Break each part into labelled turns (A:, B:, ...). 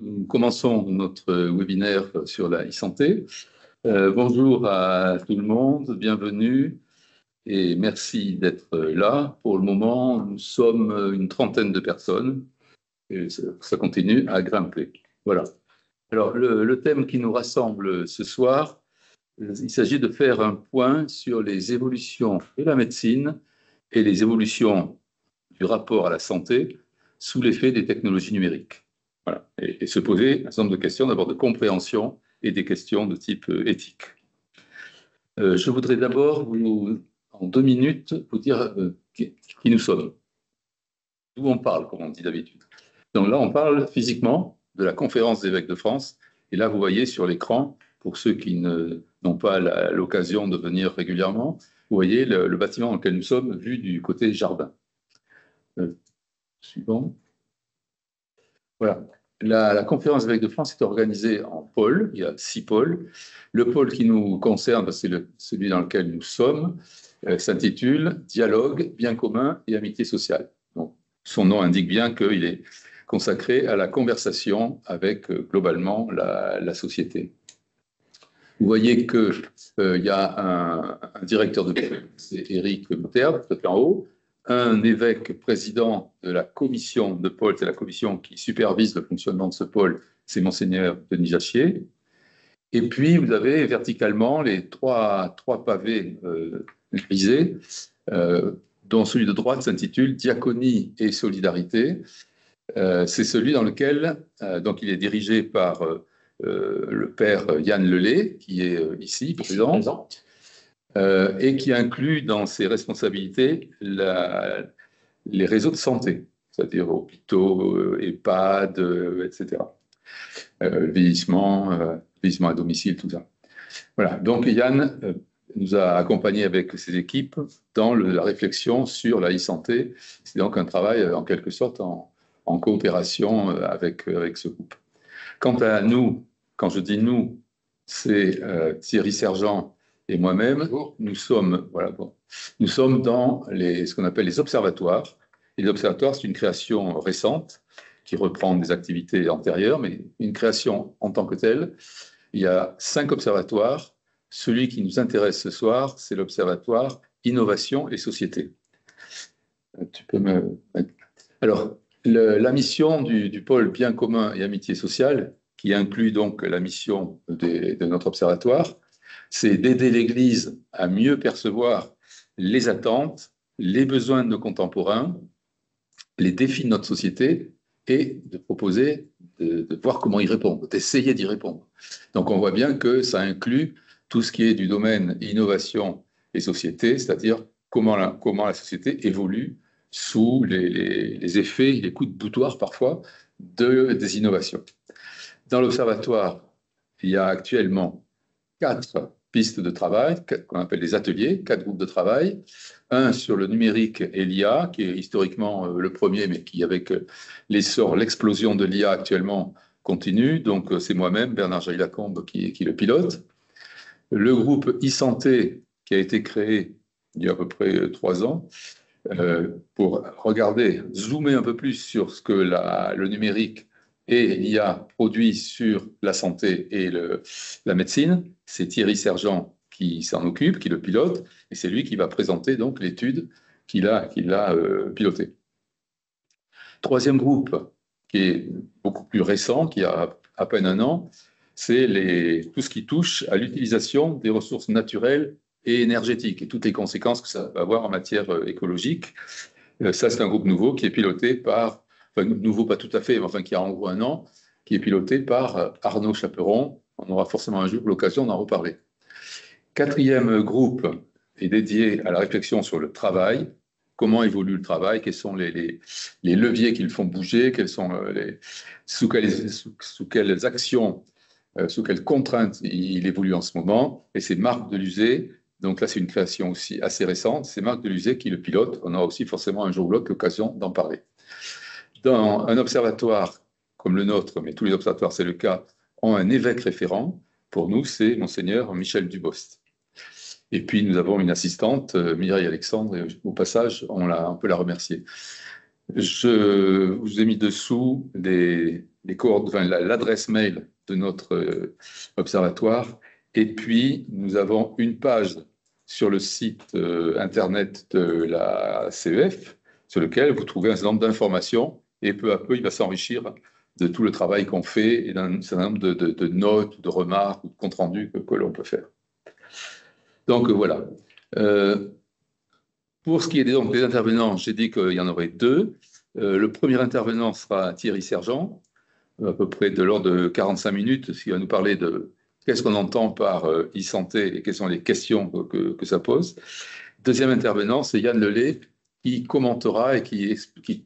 A: Nous commençons notre webinaire sur la e-santé. Bonjour à tout le monde, bienvenue et merci d'être là. Pour le moment, nous sommes une trentaine de personnes et ça continue à grimper. Voilà. Alors, le thème qui nous rassemble ce soir, il s'agit de faire un point sur les évolutions de la médecine et les évolutions du rapport à la santé sous l'effet des technologies numériques. Voilà. Et se poser un certain nombre de questions, d'abord de compréhension et des questions de type éthique. Je voudrais d'abord, en 2 minutes, vous dire qui nous sommes, d'où on parle, comme on dit d'habitude. Donc là, on parle physiquement de la conférence des évêques de France. Et là, vous voyez sur l'écran, pour ceux qui n'ont pas l'occasion de venir régulièrement, vous voyez le bâtiment dans lequel nous sommes, vu du côté jardin. Suivant. Voilà. La conférence des évêques de France est organisée en pôles. Il y a 6 pôles. Le pôle qui nous concerne, c'est celui dans lequel nous sommes, s'intitule Dialogue, bien commun et amitié sociale. Donc, son nom indique bien qu'il est consacré à la conversation avec globalement la société. Vous voyez qu'il y a un directeur de pôle, c'est Éric Mouterbe, tout en haut. Un évêque président de la commission de pôle, c'est la commission qui supervise le fonctionnement de ce pôle, c'est Monseigneur Denis Jachier. Et puis, vous avez verticalement les trois pavés grisés, dont celui de droite s'intitule Diaconie et solidarité. C'est celui dans lequel, donc il est dirigé par le père Yann Lelay, qui est ici, présent. Et qui inclut dans ses responsabilités les réseaux de santé, c'est-à-dire hôpitaux, EHPAD, etc. Vieillissement à domicile, tout ça. Voilà, donc Yann nous a accompagnés avec ses équipes dans la réflexion sur la e-santé. C'est donc un travail en quelque sorte en coopération avec ce groupe. Quant à nous, quand je dis nous, c'est Thierry Sergent et moi-même, nous sommes dans ce qu'on appelle les observatoires. Et les observatoires, c'est une création récente qui reprend des activités antérieures, mais une création en tant que telle. Il y a 5 observatoires. Celui qui nous intéresse ce soir, c'est l'observatoire Innovation et Société. Tu peux me... Alors, la mission du pôle Bien commun et Amitié sociale, qui inclut donc la mission de notre observatoire, c'est d'aider l'Église à mieux percevoir les attentes, les besoins de nos contemporains, les défis de notre société et de proposer de voir comment y répondre, d'essayer d'y répondre. Donc on voit bien que ça inclut tout ce qui est du domaine innovation et société, c'est-à-dire comment la société évolue sous les effets, les coups de boutoir parfois des innovations. Dans l'observatoire, il y a actuellement 4 pistes de travail, qu'on appelle des ateliers, 4 groupes de travail. Un sur le numérique et l'IA, qui est historiquement le premier, mais qui, avec l'explosion de l'IA actuellement, continue. Donc, c'est moi-même, Bernard Jaille-Lacombe, qui le pilote. Le groupe e-santé, qui a été créé il y a à peu près 3 ans, pour zoomer un peu plus sur ce que le numérique et l'IA produit sur la santé et la médecine. C'est Thierry Sergent qui s'en occupe, qui le pilote, et c'est lui qui va présenter donc l'étude qu'il a pilotée. Troisième groupe, qui est beaucoup plus récent, qui a à peine 1 an, c'est tout ce qui touche à l'utilisation des ressources naturelles et énergétiques, et toutes les conséquences que ça va avoir en matière écologique. Ça, c'est un groupe nouveau qui est piloté par... Enfin, nouveau, pas tout à fait, mais enfin, qui a en gros 1 an, qui est piloté par Arnaud Chaperon. On aura forcément un jour l'occasion d'en reparler. 4e groupe est dédié à la réflexion sur le travail. Comment évolue le travail? Quels sont les leviers qui le font bouger? Sous quelles actions, sous quelles contraintes il évolue en ce moment? Et c'est Marc Deluzet. Donc là, c'est une création aussi assez récente. C'est Marc Deluzet qui le pilote. On aura aussi forcément un jour ou l'autre l'occasion d'en parler. Dans un observatoire comme le nôtre, mais tous les observatoires, c'est le cas, ont un évêque référent. Pour nous, c'est Monseigneur Michel Dubost. Et puis, nous avons une assistante, Mireille Alexandre, et au passage, on peut la remercier. Je vous ai mis dessous l'adresse mail de notre observatoire. Et puis, nous avons une page sur le site internet de la CEF, sur lequel vous trouvez un certain nombre d'informations. Et peu à peu, il va s'enrichir de tout le travail qu'on fait et d'un certain nombre de notes, de remarques ou de comptes rendus que l'on peut faire. Donc voilà. Pour ce qui est des intervenants, j'ai dit qu'il y en aurait deux. Le premier intervenant sera Thierry Sergent, à peu près de l'ordre de 45 minutes, qui va nous parler de qu'est-ce qu'on entend par e-santé et quelles sont les questions que ça pose. Deuxième intervenant, c'est Yann Lelay, qui commentera et qui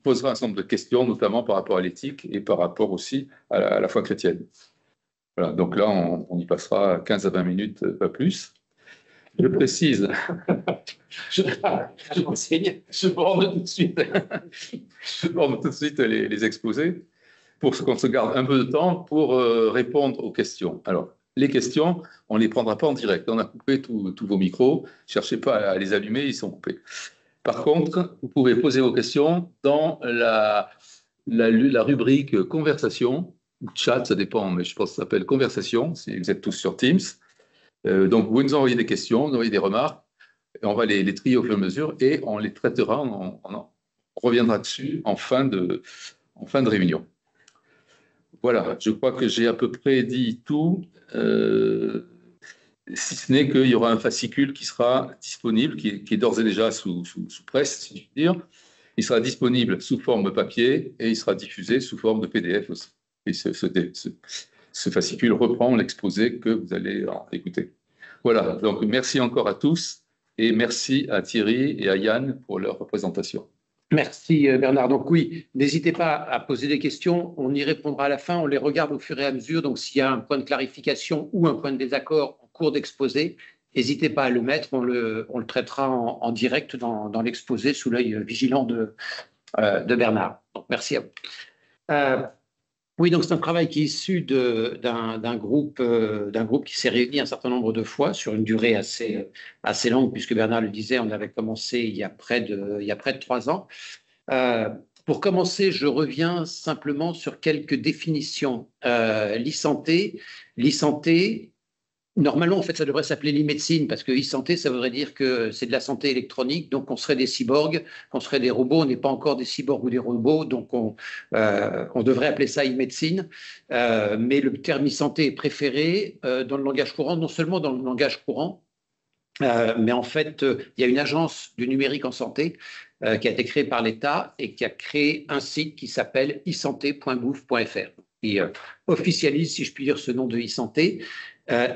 A: posera un certain nombre de questions, notamment par rapport à l'éthique et par rapport aussi à la foi chrétienne. Voilà, donc là, on y passera 15 à 20 minutes, pas plus. Je précise, je borne tout de suite, les exposés pour qu'on se garde un peu de temps pour répondre aux questions. Alors, les questions, on ne les prendra pas en direct. On a coupé tous vos micros. Ne cherchez pas à les allumer, ils sont coupés. Par contre, vous pouvez poser vos questions dans la rubrique conversation, ou chat, ça dépend, mais je pense que ça s'appelle conversation, si vous êtes tous sur Teams. Donc, vous nous envoyez des questions, vous envoyez des remarques, et on va les trier au fur et à mesure et on les traitera, on reviendra dessus en fin de réunion. Voilà, je crois que j'ai à peu près dit tout, si ce n'est qu'il y aura un fascicule qui sera disponible, qui est d'ores et déjà sous presse, si je puis dire. Il sera disponible sous forme papier et il sera diffusé sous forme de PDF aussi. Et ce fascicule reprend l'exposé que vous allez écouter. Voilà, donc merci encore à tous et merci à Thierry et à Yann pour leur représentation.
B: Merci Bernard. Donc oui, n'hésitez pas à poser des questions, on y répondra à la fin, on les regarde au fur et à mesure. Donc s'il y a un point de clarification ou un point de désaccord en cours d'exposé, n'hésitez pas à le mettre, on le traitera en direct dans l'exposé sous l'œil vigilant de Bernard. Donc merci à vous. Oui, donc c'est un travail qui est issu d'un groupe qui s'est réuni un certain nombre de fois sur une durée assez longue, puisque Bernard le disait, on avait commencé il y a près de 3 ans. Pour commencer, je reviens simplement sur quelques définitions. L'e-santé, normalement, en fait, ça devrait s'appeler l'e-médecine parce que e-santé, ça voudrait dire que c'est de la santé électronique, donc on serait des cyborgs, on serait des robots, on n'est pas encore des cyborgs ou des robots, donc on devrait appeler ça e-médecine. Mais le terme e-santé est préféré dans le langage courant, non seulement dans le langage courant, mais en fait, il y a une agence du numérique en santé qui a été créée par l'État et qui a créé un site qui s'appelle e-santé.gouv.fr, qui officialise, si je puis dire, ce nom de e-santé.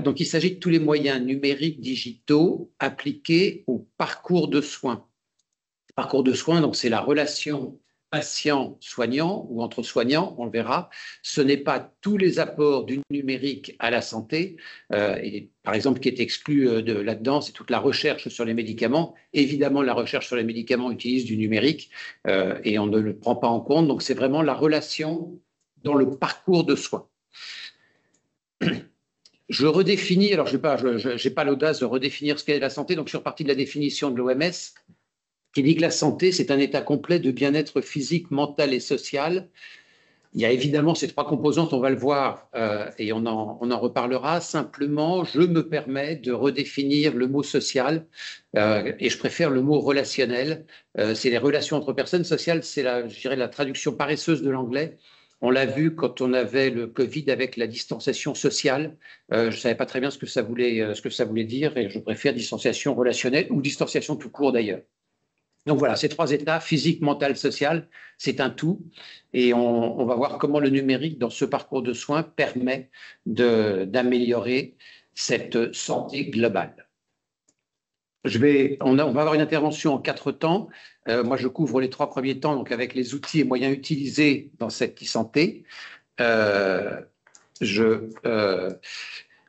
B: Donc, il s'agit de tous les moyens numériques digitaux appliqués au parcours de soins. Parcours de soins, donc c'est la relation patient-soignant ou entre soignants, on le verra. Ce n'est pas tous les apports du numérique à la santé. Et par exemple, qui est exclu là-dedans, c'est toute la recherche sur les médicaments. Évidemment, la recherche sur les médicaments utilise du numérique et on ne le prend pas en compte. Donc, c'est vraiment la relation dans le parcours de soins. Je redéfinis, alors je n'ai pas l'audace de redéfinir ce qu'est la santé, donc je suis reparti de la définition de l'OMS qui dit que la santé, c'est un état complet de bien-être physique, mental et social. Il y a évidemment ces 3 composantes, on va le voir et on en reparlera. Simplement, je me permets de redéfinir le mot social et je préfère le mot relationnel. C'est les relations entre personnes. Sociales, c'est je dirais, la traduction paresseuse de l'anglais. On l'a vu quand on avait le Covid avec la distanciation sociale. Je ne savais pas très bien ce que ça voulait dire et je préfère distanciation relationnelle ou distanciation tout court d'ailleurs. Donc voilà, ces 3 états, physique, mental, social, c'est un tout. Et on va voir comment le numérique, dans ce parcours de soins, permet d'améliorer cette santé globale. On va avoir une intervention en 4 temps. Moi, je couvre les 3 premiers temps, donc avec les outils et moyens utilisés dans cette e-santé. Je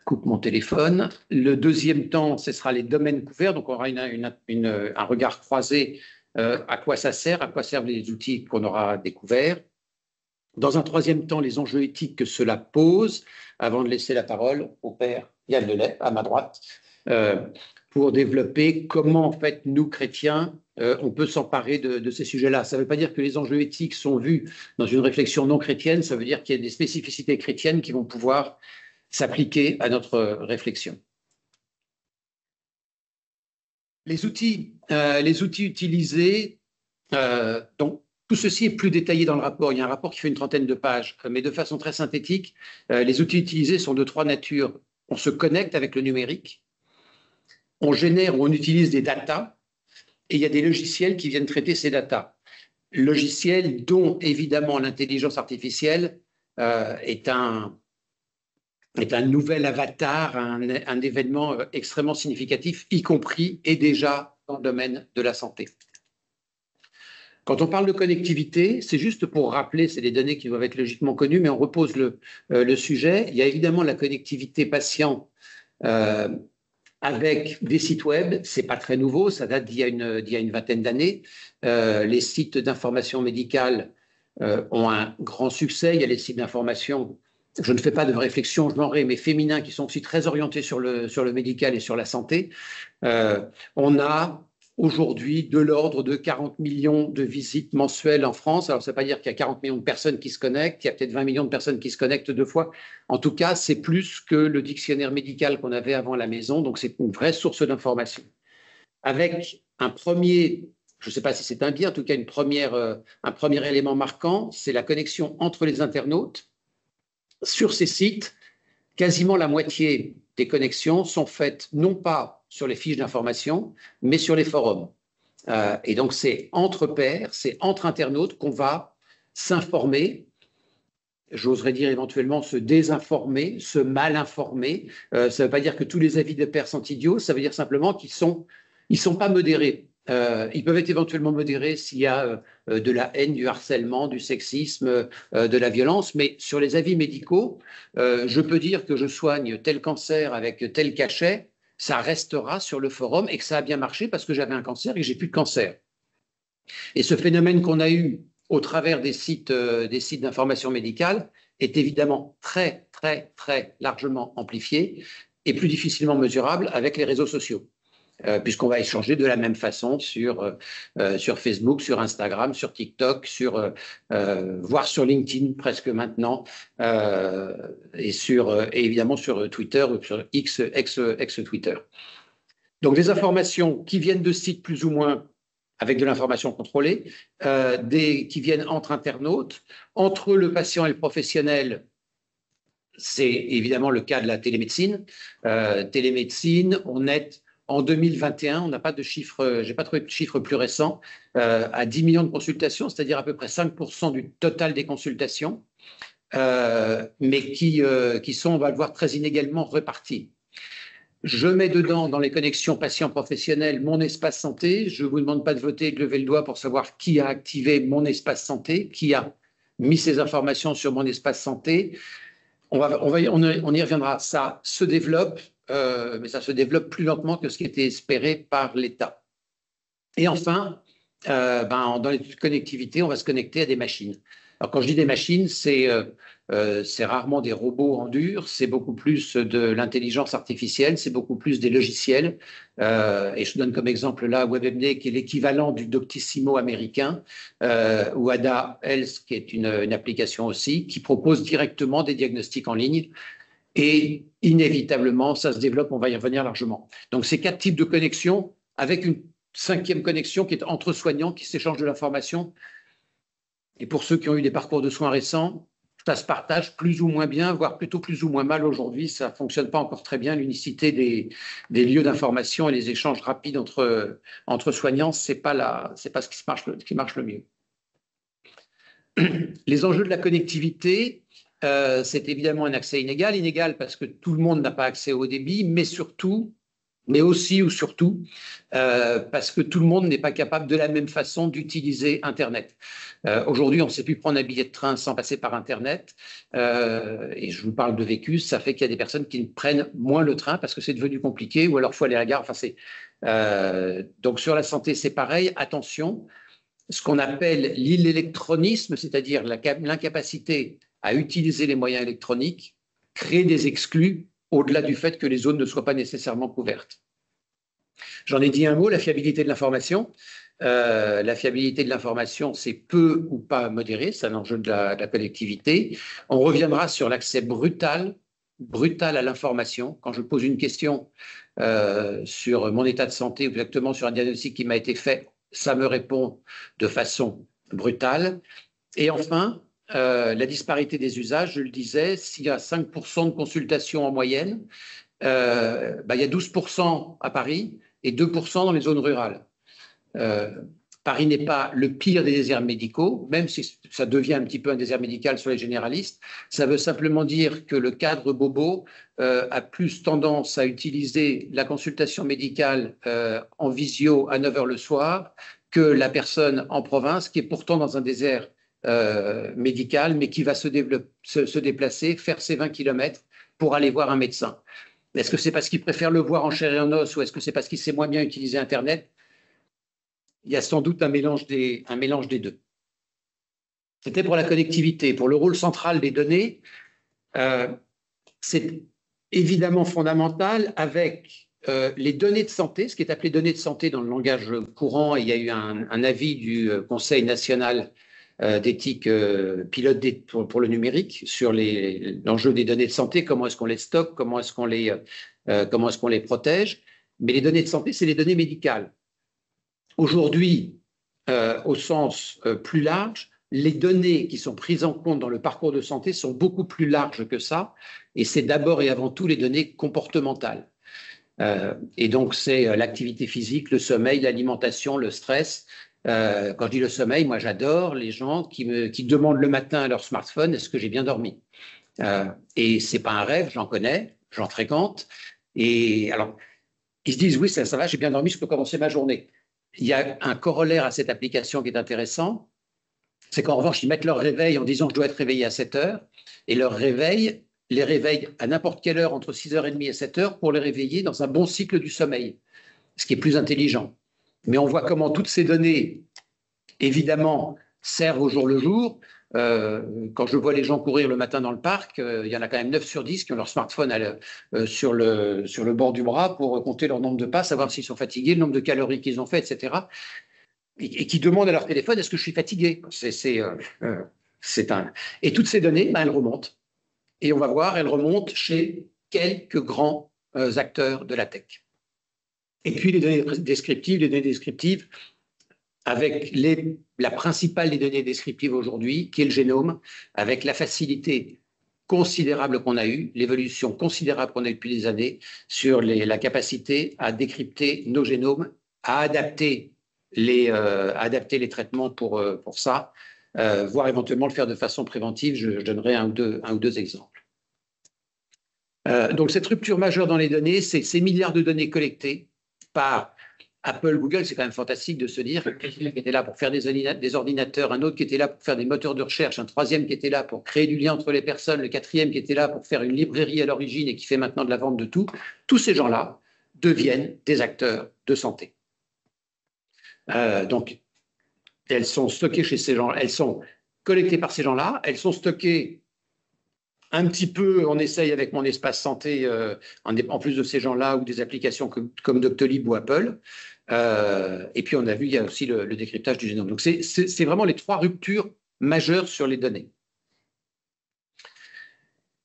B: coupe mon téléphone. Le deuxième temps, ce sera les domaines couverts. Donc, on aura un regard croisé à quoi ça sert, à quoi servent les outils qu'on aura découverts. Dans un troisième temps, les enjeux éthiques que cela pose, avant de laisser la parole au père Yann Lelay, à ma droite, pour développer comment, en fait, nous, chrétiens, on peut s'emparer de ces sujets-là. Ça ne veut pas dire que les enjeux éthiques sont vus dans une réflexion non chrétienne, ça veut dire qu'il y a des spécificités chrétiennes qui vont pouvoir s'appliquer à notre réflexion. Les outils utilisés, donc tout ceci est plus détaillé dans le rapport. Il y a un rapport qui fait une trentaine de pages, mais de façon très synthétique, les outils utilisés sont de trois natures. On se connecte avec le numérique, on génère ou on utilise des datas, et il y a des logiciels qui viennent traiter ces datas. Logiciels dont, évidemment, l'intelligence artificielle est un nouvel avatar, un événement extrêmement significatif, y compris et déjà dans le domaine de la santé. Quand on parle de connectivité, c'est juste pour rappeler, c'est des données qui doivent être logiquement connues, mais on repose le sujet. Il y a évidemment la connectivité patient avec des sites web, c'est pas très nouveau, ça date d'il y a une vingtaine d'années. Les sites d'information médicale ont un grand succès. Il y a les sites d'information, je ne fais pas de réflexion genrée, mais féminins, qui sont aussi très orientés sur le médical et sur la santé. On a aujourd'hui de l'ordre de 40 millions de visites mensuelles en France. Alors, ça ne veut pas dire qu'il y a 40 millions de personnes qui se connectent, il y a peut-être 20 millions de personnes qui se connectent 2 fois. En tout cas, c'est plus que le dictionnaire médical qu'on avait avant à la maison, donc c'est une vraie source d'information. Avec un premier, je ne sais pas si c'est un biais, en tout cas un premier élément marquant, c'est la connexion entre les internautes. Sur ces sites, quasiment la moitié des connexions sont faites non pas sur les fiches d'information, mais sur les forums. Et donc, c'est entre pairs, c'est entre internautes qu'on va s'informer, j'oserais dire éventuellement se désinformer, se mal informer. Ça ne veut pas dire que tous les avis de pairs sont idiots, ça veut dire simplement qu'ils sont pas modérés. Ils peuvent être éventuellement modérés s'il y a de la haine, du harcèlement, du sexisme, de la violence, mais sur les avis médicaux, je peux dire que je soigne tel cancer avec tel cachet, ça restera sur le forum et que ça a bien marché parce que j'avais un cancer et que j'ai plus de cancer. Et ce phénomène qu'on a eu au travers des sites d'information médicale est évidemment très, très, très largement amplifié et plus difficilement mesurable avec les réseaux sociaux. Puisqu'on va échanger de la même façon sur Facebook, sur Instagram, sur TikTok, voire sur LinkedIn presque maintenant, et évidemment sur Twitter ou sur ex-Twitter. Donc des informations qui viennent de sites plus ou moins avec de l'information contrôlée, qui viennent entre internautes, entre le patient et le professionnel. C'est évidemment le cas de la télémédecine. Télémédecine, on est en 2021, on n'a pas de chiffres, j'ai pas trouvé de chiffres plus récents, à 10 millions de consultations, c'est-à-dire à peu près 5% du total des consultations, mais qui sont, on va le voir, très inégalement réparties. Je mets dedans, dans les connexions patients-professionnels, mon espace santé. Je ne vous demande pas de voter et de lever le doigt pour savoir qui a activé mon espace santé, qui a mis ces informations sur mon espace santé. On y reviendra. Ça se développe, mais ça se développe plus lentement que ce qui était espéré par l'État. Et enfin, dans les connectivités, on va se connecter à des machines. Alors, quand je dis des machines, c'est rarement des robots en dur, c'est beaucoup plus de l'intelligence artificielle, c'est beaucoup plus des logiciels. Et je donne comme exemple là WebMD, qui est l'équivalent du Doctissimo américain, ou Ada Health, qui est une application aussi, qui propose directement des diagnostics en ligne. Et inévitablement, ça se développe, on va y revenir largement. Donc, ces 4 types de connexions, avec une 5e connexion qui est entre soignants, qui s'échangent de l'information. Et pour ceux qui ont eu des parcours de soins récents, ça se partage plus ou moins bien, voire plutôt plus ou moins mal aujourd'hui. Ça ne fonctionne pas encore très bien. L'unicité des lieux d'information et les échanges rapides entre soignants, ce n'est pas ce qui marche le mieux. Les enjeux de la connectivité, c'est évidemment un accès inégal. Inégal parce que tout le monde n'a pas accès au haut débit, mais aussi ou surtout parce que tout le monde n'est pas capable de la même façon d'utiliser Internet. Aujourd'hui, on ne sait plus prendre un billet de train sans passer par Internet. Et je vous parle de vécu, ça fait qu'il y a des personnes qui prennent moins le train parce que c'est devenu compliqué ou alors il faut aller à la gare. Donc sur la santé, c'est pareil. Attention, ce qu'on appelle l'illectronisme, c'est-à-dire l'incapacité à utiliser les moyens électroniques, crée des exclus au-delà du fait que les zones ne soient pas nécessairement couvertes. J'en ai dit un mot, la fiabilité de l'information. La fiabilité de l'information, c'est peu ou pas modéré, c'est un enjeu de la connectivité. On reviendra sur l'accès brutal à l'information. Quand je pose une question sur mon état de santé ou exactement sur un diagnostic qui m'a été fait, ça me répond de façon brutale. Et enfin, la disparité des usages, je le disais, s'il y a 5% de consultations en moyenne, il y a 12% à Paris et 2% dans les zones rurales. Paris n'est pas le pire des déserts médicaux, même si ça devient un petit peu un désert médical sur les généralistes. Ça veut simplement dire que le cadre bobo a plus tendance à utiliser la consultation médicale en visio à 9 h le soir que la personne en province qui est pourtant dans un désert médical, mais qui va se déplacer, faire ses 20 km pour aller voir un médecin. Est-ce que c'est parce qu'il préfère le voir en chair et en os ou est-ce que c'est parce qu'il sait moins bien utiliser Internet? Il y a sans doute un mélange des deux. C'était pour la connectivité. Pour le rôle central des données, c'est évidemment fondamental avec les données de santé, ce qui est appelé données de santé dans le langage courant. Et il y a eu un avis du Conseil national d'éthique pilote pour le numérique sur l'enjeu des données de santé, comment est-ce qu'on les stocke, comment est-ce qu'on les protège. Mais les données de santé, c'est les données médicales. Aujourd'hui, au sens plus large, les données qui sont prises en compte dans le parcours de santé sont beaucoup plus larges que ça, et c'est d'abord et avant tout les données comportementales. Et donc, c'est l'activité physique, le sommeil, l'alimentation, le stress. Quand je dis le sommeil, moi j'adore les gens qui demandent le matin à leur smartphone, est-ce que j'ai bien dormi? Et c'est pas un rêve, j'en connais, j'en fréquente. Et alors, ils se disent, oui, ça va, j'ai bien dormi, je peux commencer ma journée. Il y a un corollaire à cette application qui est intéressant, c'est qu'en revanche, ils mettent leur réveil en disant que je dois être réveillé à 7 h, et leur réveil les réveille à n'importe quelle heure entre 6h30 et 7 h pour les réveiller dans un bon cycle du sommeil, ce qui est plus intelligent. Mais on voit comment toutes ces données, évidemment, servent au jour le jour. Quand je vois les gens courir le matin dans le parc, il y en a quand même 9 sur 10 qui ont leur smartphone sur le bord du bras pour compter leur nombre de pas, savoir s'ils sont fatigués, le nombre de calories qu'ils ont fait, etc. Et qui demandent à leur téléphone, est-ce que je suis fatigué? Et toutes ces données, elles remontent. Et on va voir, elles remontent chez quelques grands acteurs de la tech. Et puis les données descriptives, avec la principale des données descriptives aujourd'hui, qui est le génome, avec la facilité considérable qu'on a eue, l'évolution considérable qu'on a eue depuis des années sur la capacité à décrypter nos génomes, à adapter les traitements pour ça, voire éventuellement le faire de façon préventive. Je donnerai un ou deux exemples. Donc cette rupture majeure dans les données, c'est ces milliards de données collectées par Apple, Google. C'est quand même fantastique de se dire quelqu'un qui était là pour faire des ordinateurs, un autre qui était là pour faire des moteurs de recherche, un troisième qui était là pour créer du lien entre les personnes, le quatrième qui était là pour faire une librairie à l'origine et qui fait maintenant de la vente de tout. Tous ces gens-là deviennent des acteurs de santé. Donc, elles sont stockées chez ces gens, elles sont collectées par ces gens-là, elles sont stockées un petit peu, on essaye avec mon espace santé, en plus de ces gens-là, ou des applications comme Doctolib ou Apple. Et puis, on a vu, il y a aussi le décryptage du génome. Donc, c'est vraiment les trois ruptures majeures sur les données.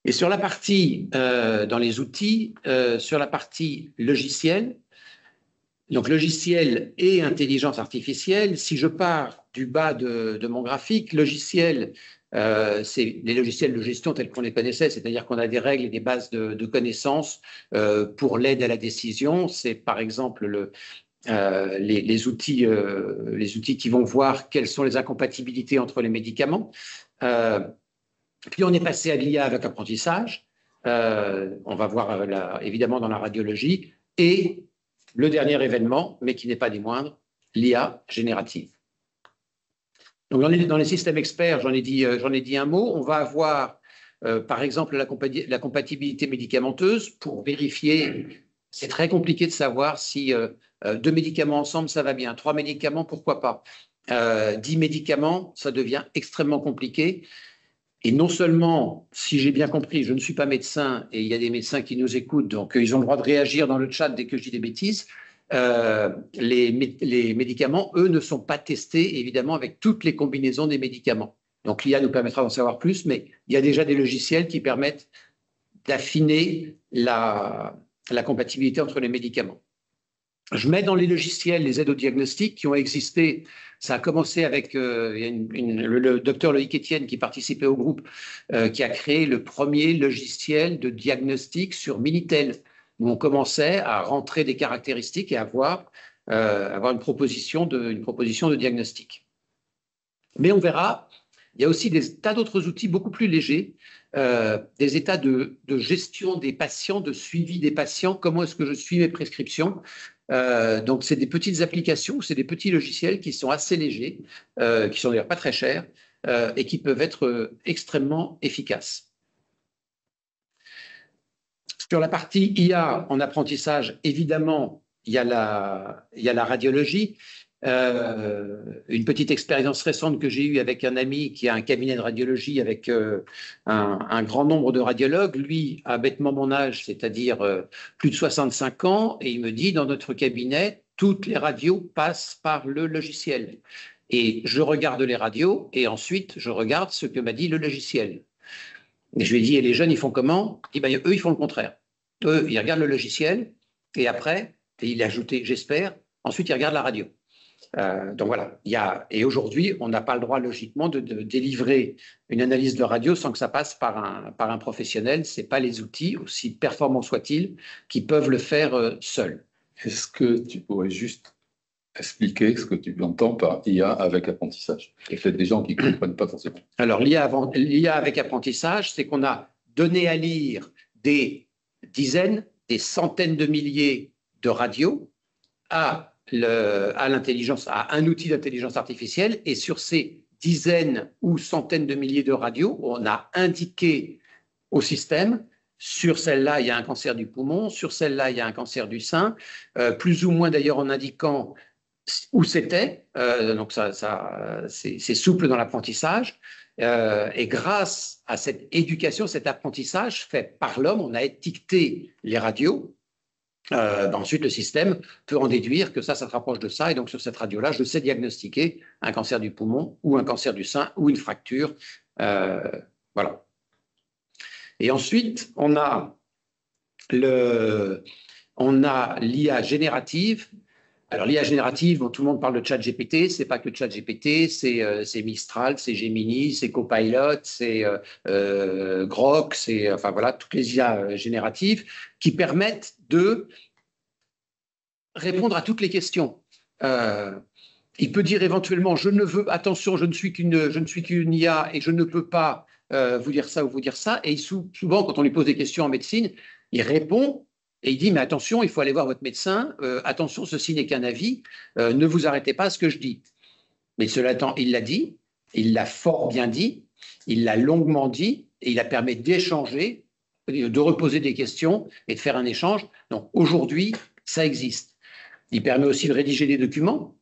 B: Et sur la partie, dans les outils, sur la partie logicielle, donc logiciel et intelligence artificielle, si je pars du bas de mon graphique, logiciel, c'est les logiciels de gestion tels qu'on les connaissait, c'est-à-dire qu'on a des règles et des bases de connaissances pour l'aide à la décision. C'est par exemple les outils qui vont voir quelles sont les incompatibilités entre les médicaments. Puis on est passé à l'IA avec apprentissage. On va voir évidemment dans la radiologie. Et le dernier événement, mais qui n'est pas des moindres, l'IA générative. Donc dans les systèmes experts, j'en ai dit un mot. On va avoir, par exemple, la compatibilité médicamenteuse pour vérifier. C'est très compliqué de savoir si 2 médicaments ensemble, ça va bien. 3 médicaments, pourquoi pas. 10 médicaments, ça devient extrêmement compliqué. Et non seulement, si j'ai bien compris, je ne suis pas médecin et il y a des médecins qui nous écoutent, donc ils ont le droit de réagir dans le chat dès que je dis des bêtises, les médicaments, eux, ne sont pas testés, évidemment, avec toutes les combinaisons des médicaments. Donc, l'IA nous permettra d'en savoir plus, mais il y a déjà des logiciels qui permettent d'affiner la compatibilité entre les médicaments. Je mets dans les logiciels les aides au diagnostic qui ont existé. Ça a commencé avec le docteur Loïc Etienne qui participait au groupe, qui a créé le premier logiciel de diagnostic sur Minitel, où on commençait à rentrer des caractéristiques et avoir une proposition de diagnostic. Mais on verra, il y a aussi des tas d'autres outils beaucoup plus légers, des états de gestion des patients, de suivi des patients, comment est-ce que je suis mes prescriptions. Donc, c'est des petites applications, c'est des petits logiciels qui sont assez légers, qui sont d'ailleurs pas très chers et qui peuvent être extrêmement efficaces. Sur la partie IA en apprentissage, évidemment, il y a la radiologie. Une petite expérience récente que j'ai eue avec un ami qui a un cabinet de radiologie avec un grand nombre de radiologues. Lui a bêtement mon âge, c'est-à-dire plus de 65 ans, et il me dit, dans notre cabinet, toutes les radios passent par le logiciel. Et je regarde les radios et ensuite je regarde ce que m'a dit le logiciel. Et je lui ai dit, et les jeunes, ils font comment? Il dit, ben, eux, ils font le contraire. Eux, ils regardent le logiciel et après, et il a ajouté, j'espère, ensuite ils regardent la radio. Donc voilà, et aujourd'hui, on n'a pas le droit logiquement de délivrer une analyse de radio sans que ça passe par un professionnel. Ce n'est pas les outils, aussi performants soient-ils, qui peuvent le faire seuls.
A: Est-ce que tu pourrais juste expliquer ce que tu entends par IA avec apprentissage? Il y a peut-être des gens qui ne comprennent pas forcément.
B: Alors, l'IA avec apprentissage, c'est qu'on a donné à lire des dizaines, des centaines de milliers de radios à l'intelligence, à un outil d'intelligence artificielle, et sur ces dizaines ou centaines de milliers de radios, on a indiqué au système, sur celle-là, il y a un cancer du poumon, sur celle-là, il y a un cancer du sein, plus ou moins d'ailleurs en indiquant où c'était, donc c'est souple dans l'apprentissage, et grâce à cette éducation, cet apprentissage fait par l'homme, on a étiqueté les radios. Ensuite, le système peut en déduire que ça se rapproche de ça. Et donc, sur cette radio-là, je sais diagnostiquer un cancer du poumon ou un cancer du sein ou une fracture. Voilà. Et ensuite, on a l'IA générative. Alors, l'IA générative, tout le monde parle de ChatGPT. Ce n'est pas que ChatGPT, c'est Mistral, c'est Gemini, c'est Copilot, c'est Grok, enfin voilà, toutes les IA génératives qui permettent de répondre à toutes les questions. Il peut dire éventuellement, attention, je ne suis qu'une IA et je ne peux pas vous dire ça ou vous dire ça. Et souvent, quand on lui pose des questions en médecine, il répond. Et il dit, mais attention, il faut aller voir votre médecin, attention, ceci n'est qu'un avis, ne vous arrêtez pas à ce que je dis. Mais cela étant, il l'a dit, il l'a fort bien dit, il l'a longuement dit, et il a permis d'échanger, de reposer des questions et de faire un échange. Donc aujourd'hui, ça existe. Il permet aussi de rédiger des documents.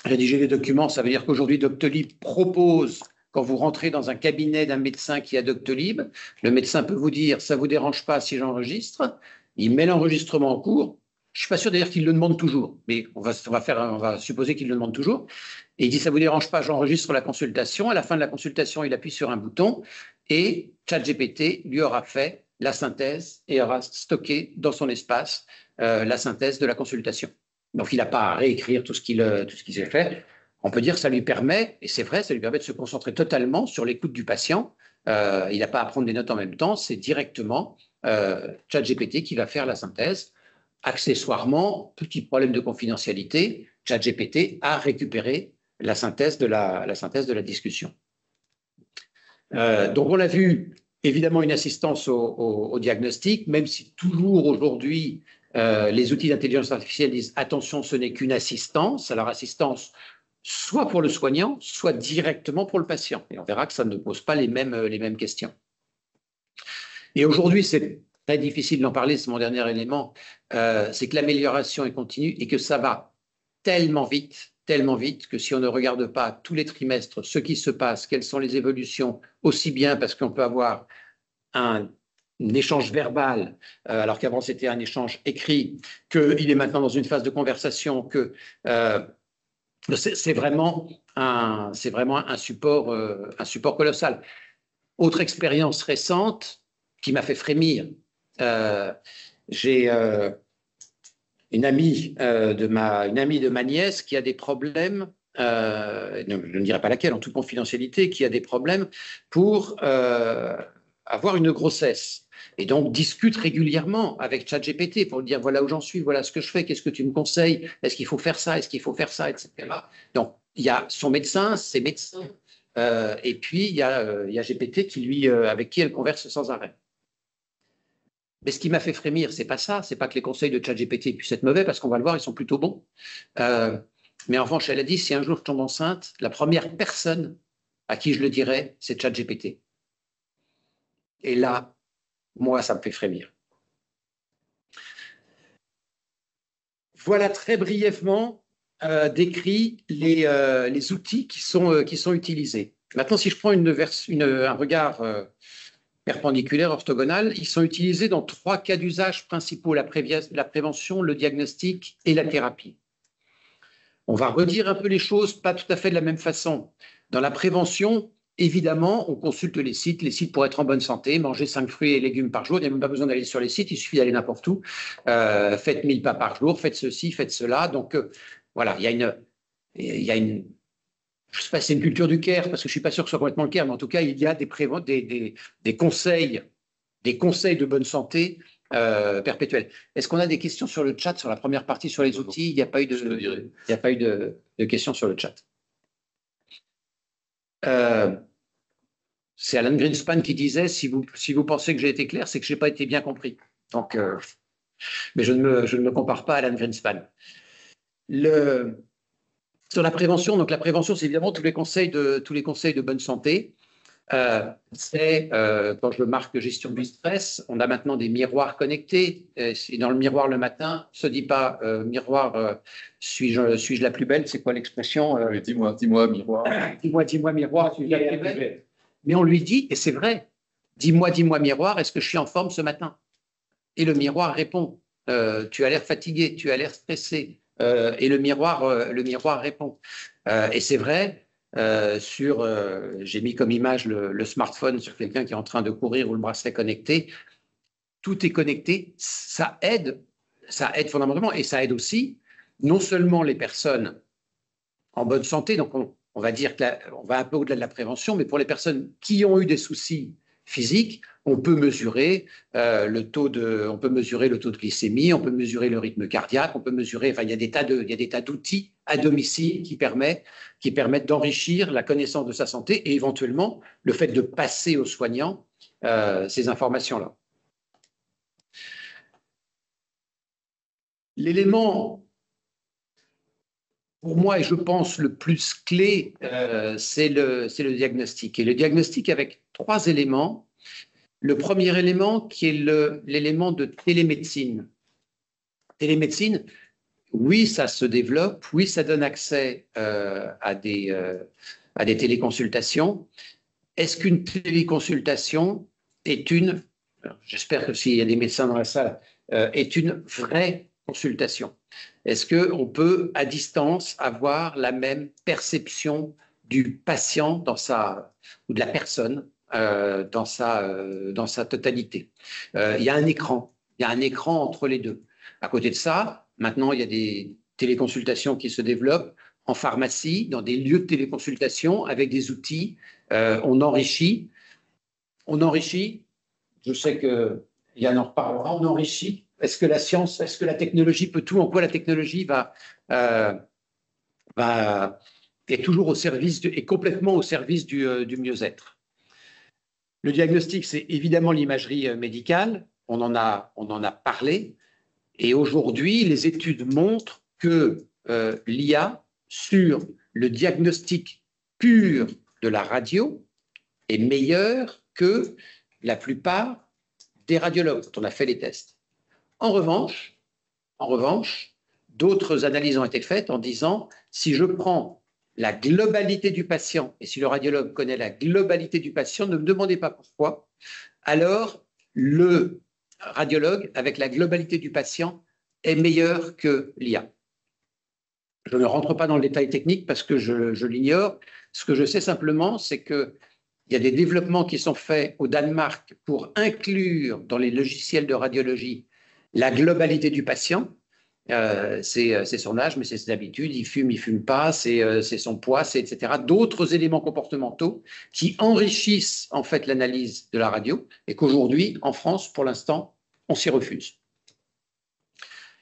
B: Rédiger les documents, ça veut dire qu'aujourd'hui, Doctolib propose, quand vous rentrez dans un cabinet d'un médecin qui a Doctolib, le médecin peut vous dire, ça ne vous dérange pas si j'enregistre. Il met l'enregistrement en cours. Je ne suis pas sûr d'ailleurs qu'il le demande toujours, mais on va supposer qu'il le demande toujours. Et il dit, ça ne vous dérange pas, j'enregistre la consultation. À la fin de la consultation, il appuie sur un bouton et ChatGPT lui aura fait la synthèse et aura stocké dans son espace la synthèse de la consultation. Donc, il n'a pas à réécrire tout ce qu'il sait faire. On peut dire que ça lui permet, et c'est vrai, ça lui permet de se concentrer totalement sur l'écoute du patient. Il n'a pas à prendre des notes en même temps, c'est directement ChatGPT qui va faire la synthèse. Accessoirement, petit problème de confidentialité, ChatGPT a récupéré la synthèse de la discussion. Donc on a vu évidemment une assistance au diagnostic, même si toujours aujourd'hui les outils d'intelligence artificielle disent attention, ce n'est qu'une assistance. Alors assistance soit pour le soignant, soit directement pour le patient. Et on verra que ça ne pose pas les mêmes questions. Et aujourd'hui, c'est très difficile d'en parler, c'est mon dernier élément, c'est que l'amélioration est continue et que ça va tellement vite que si on ne regarde pas tous les trimestres ce qui se passe, quelles sont les évolutions, aussi bien parce qu'on peut avoir un échange verbal, alors qu'avant c'était un échange écrit, qu'il est maintenant dans une phase de conversation, que c'est vraiment un support colossal. Autre expérience récente qui m'a fait frémir, j'ai une amie de ma nièce qui a des problèmes, je ne dirai pas laquelle, en toute confidentialité, qui a des problèmes pour avoir une grossesse. Et donc, discute régulièrement avec ChatGPT pour lui dire voilà où j'en suis, voilà ce que je fais, qu'est-ce que tu me conseilles, est-ce qu'il faut faire ça, est-ce qu'il faut faire ça, etc. Donc, il y a son médecin, ses médecins, et puis il y a GPT avec qui elle converse sans arrêt. Mais ce qui m'a fait frémir, c'est pas ça, c'est pas que les conseils de ChatGPT puissent être mauvais, parce qu'on va le voir, ils sont plutôt bons. Mais en revanche, elle a dit si un jour je tombe enceinte, la première personne à qui je le dirais, c'est ChatGPT. Et là, moi, ça me fait frémir. Voilà très brièvement décrit les outils qui sont utilisés. Maintenant, si je prends un regard perpendiculaire, orthogonal, ils sont utilisés dans 3 cas d'usage principaux, la prévention, le diagnostic et la thérapie. On va redire un peu les choses, pas tout à fait de la même façon. Dans la prévention, évidemment, on consulte les sites pour être en bonne santé, manger 5 fruits et légumes par jour, il n'y a même pas besoin d'aller sur les sites, il suffit d'aller n'importe où. Faites 1000 pas par jour, faites ceci, faites cela. Donc, voilà, il y a une je ne sais pas si c'est une culture du care, parce que je ne suis pas sûr que ce soit complètement le care, mais en tout cas, il y a des conseils de bonne santé perpétuels. Est-ce qu'on a des questions sur le chat, sur la première partie, sur les outils? Il n'y a pas eu de questions sur le chat. C'est Alan Greenspan qui disait si vous pensez que j'ai été clair, c'est que je n'ai pas été bien compris. Donc, mais je ne me compare pas à Alan Greenspan. Sur la prévention, donc la prévention, c'est évidemment tous les conseils de bonne santé. Quand je marque gestion du stress, on a maintenant des miroirs connectés. Et dans le miroir le matin, on ne se dit pas miroir, suis-je la plus belle? C'est quoi l'expression?
A: Dis-moi, miroir.
B: Dis-moi, miroir, suis-je la plus belle? Mais on lui dit, et c'est vrai, dis-moi, miroir, est-ce que je suis en forme ce matin? Et le miroir répond, tu as l'air fatigué, tu as l'air stressé. Et le miroir répond. Et c'est vrai, j'ai mis comme image le smartphone sur quelqu'un qui est en train de courir ou le bracelet connecté. Tout est connecté, ça aide fondamentalement, et ça aide aussi non seulement les personnes en bonne santé, donc on va dire qu'on va un peu au-delà de la prévention, mais pour les personnes qui ont eu des soucis physiques, on peut mesurer le taux de glycémie, on peut mesurer le rythme cardiaque, on peut mesurer, enfin il y a des tas d'outils à domicile qui permettent d'enrichir la connaissance de sa santé et éventuellement le fait de passer aux soignants ces informations-là. L'élément, pour moi, et je pense le plus clé, c'est le diagnostic. Et le diagnostic avec 3 éléments. Le premier élément qui est l'élément de télémédecine. Télémédecine, oui, ça se développe, oui, ça donne accès à des téléconsultations. Est-ce qu'une téléconsultation j'espère que s'il y a des médecins dans la salle, est une vraie consultation? Est-ce qu'on peut, à distance, avoir la même perception du patient ou de la personne dans sa totalité? Il y a un écran entre les deux. À côté de ça, maintenant, il y a des téléconsultations qui se développent en pharmacie, dans des lieux de téléconsultation, avec des outils. On enrichit. Je sais que Yann en reparlera. On enrichit. Est-ce que la technologie peut tout? En quoi la technologie est toujours au service est complètement au service du mieux-être? Le diagnostic, c'est évidemment l'imagerie médicale. On en a parlé. Et aujourd'hui, les études montrent que l'IA sur le diagnostic pur de la radio est meilleure que la plupart des radiologues quand on a fait les tests. En revanche, d'autres analyses ont été faites en disant si je prends la globalité du patient, et si le radiologue connaît la globalité du patient, ne me demandez pas pourquoi, alors le radiologue, avec la globalité du patient, est meilleur que l'IA. Je ne rentre pas dans le détail technique parce que je l'ignore. Ce que je sais simplement, c'est qu'il y a des développements qui sont faits au Danemark pour inclure dans les logiciels de radiologie la globalité du patient. C'est son âge, mais c'est ses habitudes, il fume pas, c'est son poids, c'est etc. D'autres éléments comportementaux qui enrichissent en fait l'analyse de la radio et qu'aujourd'hui, en France, pour l'instant, on s'y refuse.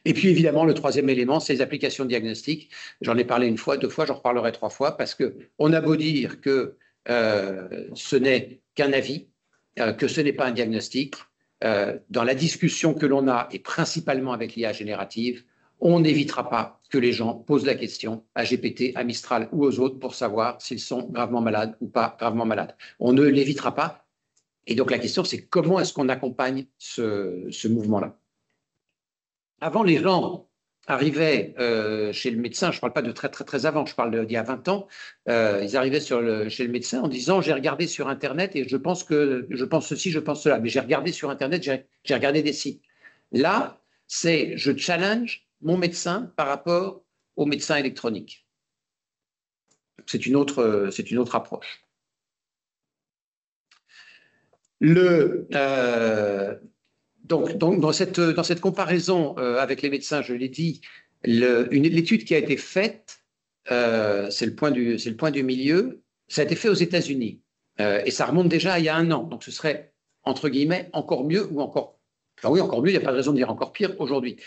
B: Et puis évidemment, le troisième élément, c'est les applications diagnostiques. J'en ai parlé une fois, deux fois, j'en reparlerai trois fois, parce qu'on a beau dire que ce n'est qu'un avis, que ce n'est pas un diagnostic. Dans la discussion que l'on a, et principalement avec l'IA générative, on n'évitera pas que les gens posent la question à GPT, à Mistral ou aux autres pour savoir s'ils sont gravement malades ou pas gravement malades. On ne l'évitera pas. Et donc la question, c'est comment est-ce qu'on accompagne ce mouvement-là? Avant, les gens arrivaient chez le médecin, je ne parle pas de très avant, je parle d'il y a 20 ans, ils arrivaient chez le médecin en disant « j'ai regardé sur Internet et je pense ceci, je pense cela, mais j'ai regardé sur Internet, j'ai regardé des sites ». Là, c'est « je challenge mon médecin par rapport au médecin électronique ». C'est une autre approche. Donc, dans cette comparaison avec les médecins, je l'ai dit, l'étude qui a été faite, c'est le point du milieu, ça a été fait aux États-Unis. Et ça remonte déjà à il y a 1 an. Donc, ce serait, entre guillemets, encore mieux ou encore... Enfin oui, encore mieux, il n'y a pas de raison de dire encore pire aujourd'hui.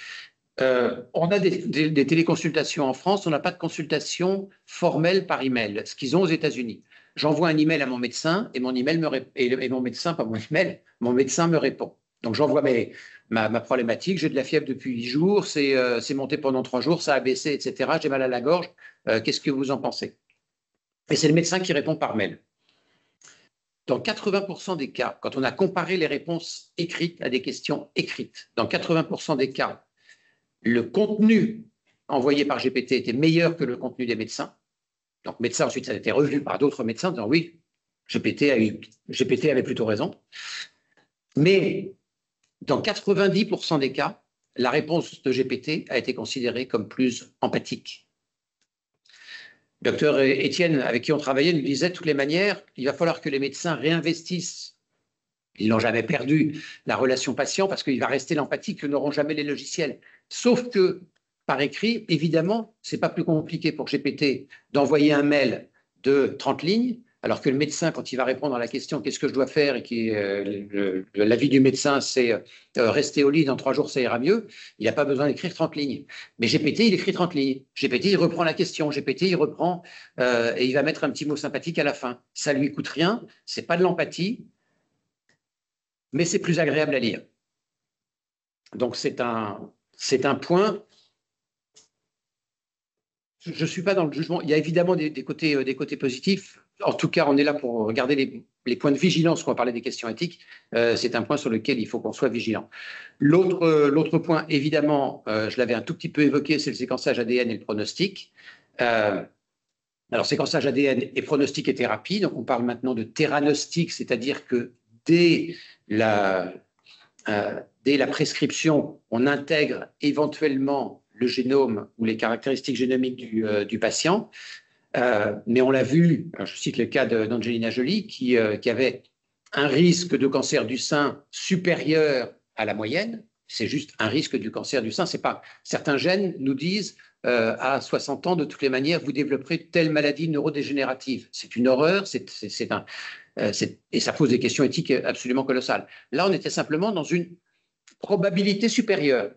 B: On a des téléconsultations en France, on n'a pas de consultation formelle par email, ce qu'ils ont aux États-Unis. J'envoie un email à mon médecin et mon médecin me répond. Donc j'envoie ma problématique, j'ai de la fièvre depuis 8 jours, c'est monté pendant 3 jours, ça a baissé, etc. J'ai mal à la gorge, qu'est-ce que vous en pensez? Et c'est le médecin qui répond par mail. Dans 80% des cas, quand on a comparé les réponses écrites à des questions écrites, dans 80% des cas, le contenu envoyé par GPT était meilleur que le contenu des médecins. Donc, médecin, ensuite, ça a été revu par d'autres médecins en disant oui, GPT avait plutôt raison. Mais dans 90% des cas, la réponse de GPT a été considérée comme plus empathique. Le docteur Étienne, avec qui on travaillait, nous disait de toutes les manières, il va falloir que les médecins réinvestissent. Ils n'ont jamais perdu la relation patient parce qu'il va rester l'empathie que n'auront jamais les logiciels. Sauf que, par écrit, évidemment, ce n'est pas plus compliqué pour GPT d'envoyer un mail de 30 lignes, alors que le médecin, quand il va répondre à la question « qu'est-ce que je dois faire ?» et l'avis du médecin, c'est « rester au lit, dans 3 jours, ça ira mieux », il n'a pas besoin d'écrire 30 lignes. Mais GPT, il écrit 30 lignes. GPT, il reprend la question. GPT, il reprend et il va mettre un petit mot sympathique à la fin. Ça ne lui coûte rien, ce n'est pas de l'empathie, mais c'est plus agréable à lire. Donc, c'est un point. Je ne suis pas dans le jugement. Il y a évidemment des côtés positifs. En tout cas, on est là pour regarder les points de vigilance quand on va parler des questions éthiques. C'est un point sur lequel il faut qu'on soit vigilant. L'autre point, évidemment, je l'avais un tout petit peu évoqué, c'est le séquençage ADN et le pronostic. Alors, séquençage ADN et pronostic et thérapie. Donc, on parle maintenant de théranostic, c'est-à-dire que dès la prescription, on intègre éventuellement le génome ou les caractéristiques génomiques du patient. Mais on l'a vu, je cite le cas d'Angelina Jolie, qui avait un risque de cancer du sein supérieur à la moyenne. C'est juste un risque du cancer du sein. C'est pas, certains gènes nous disent à 60 ans, de toutes les manières, vous développerez telle maladie neurodégénérative. C'est une horreur, et ça pose des questions éthiques absolument colossales. Là, on était simplement dans une probabilité supérieure.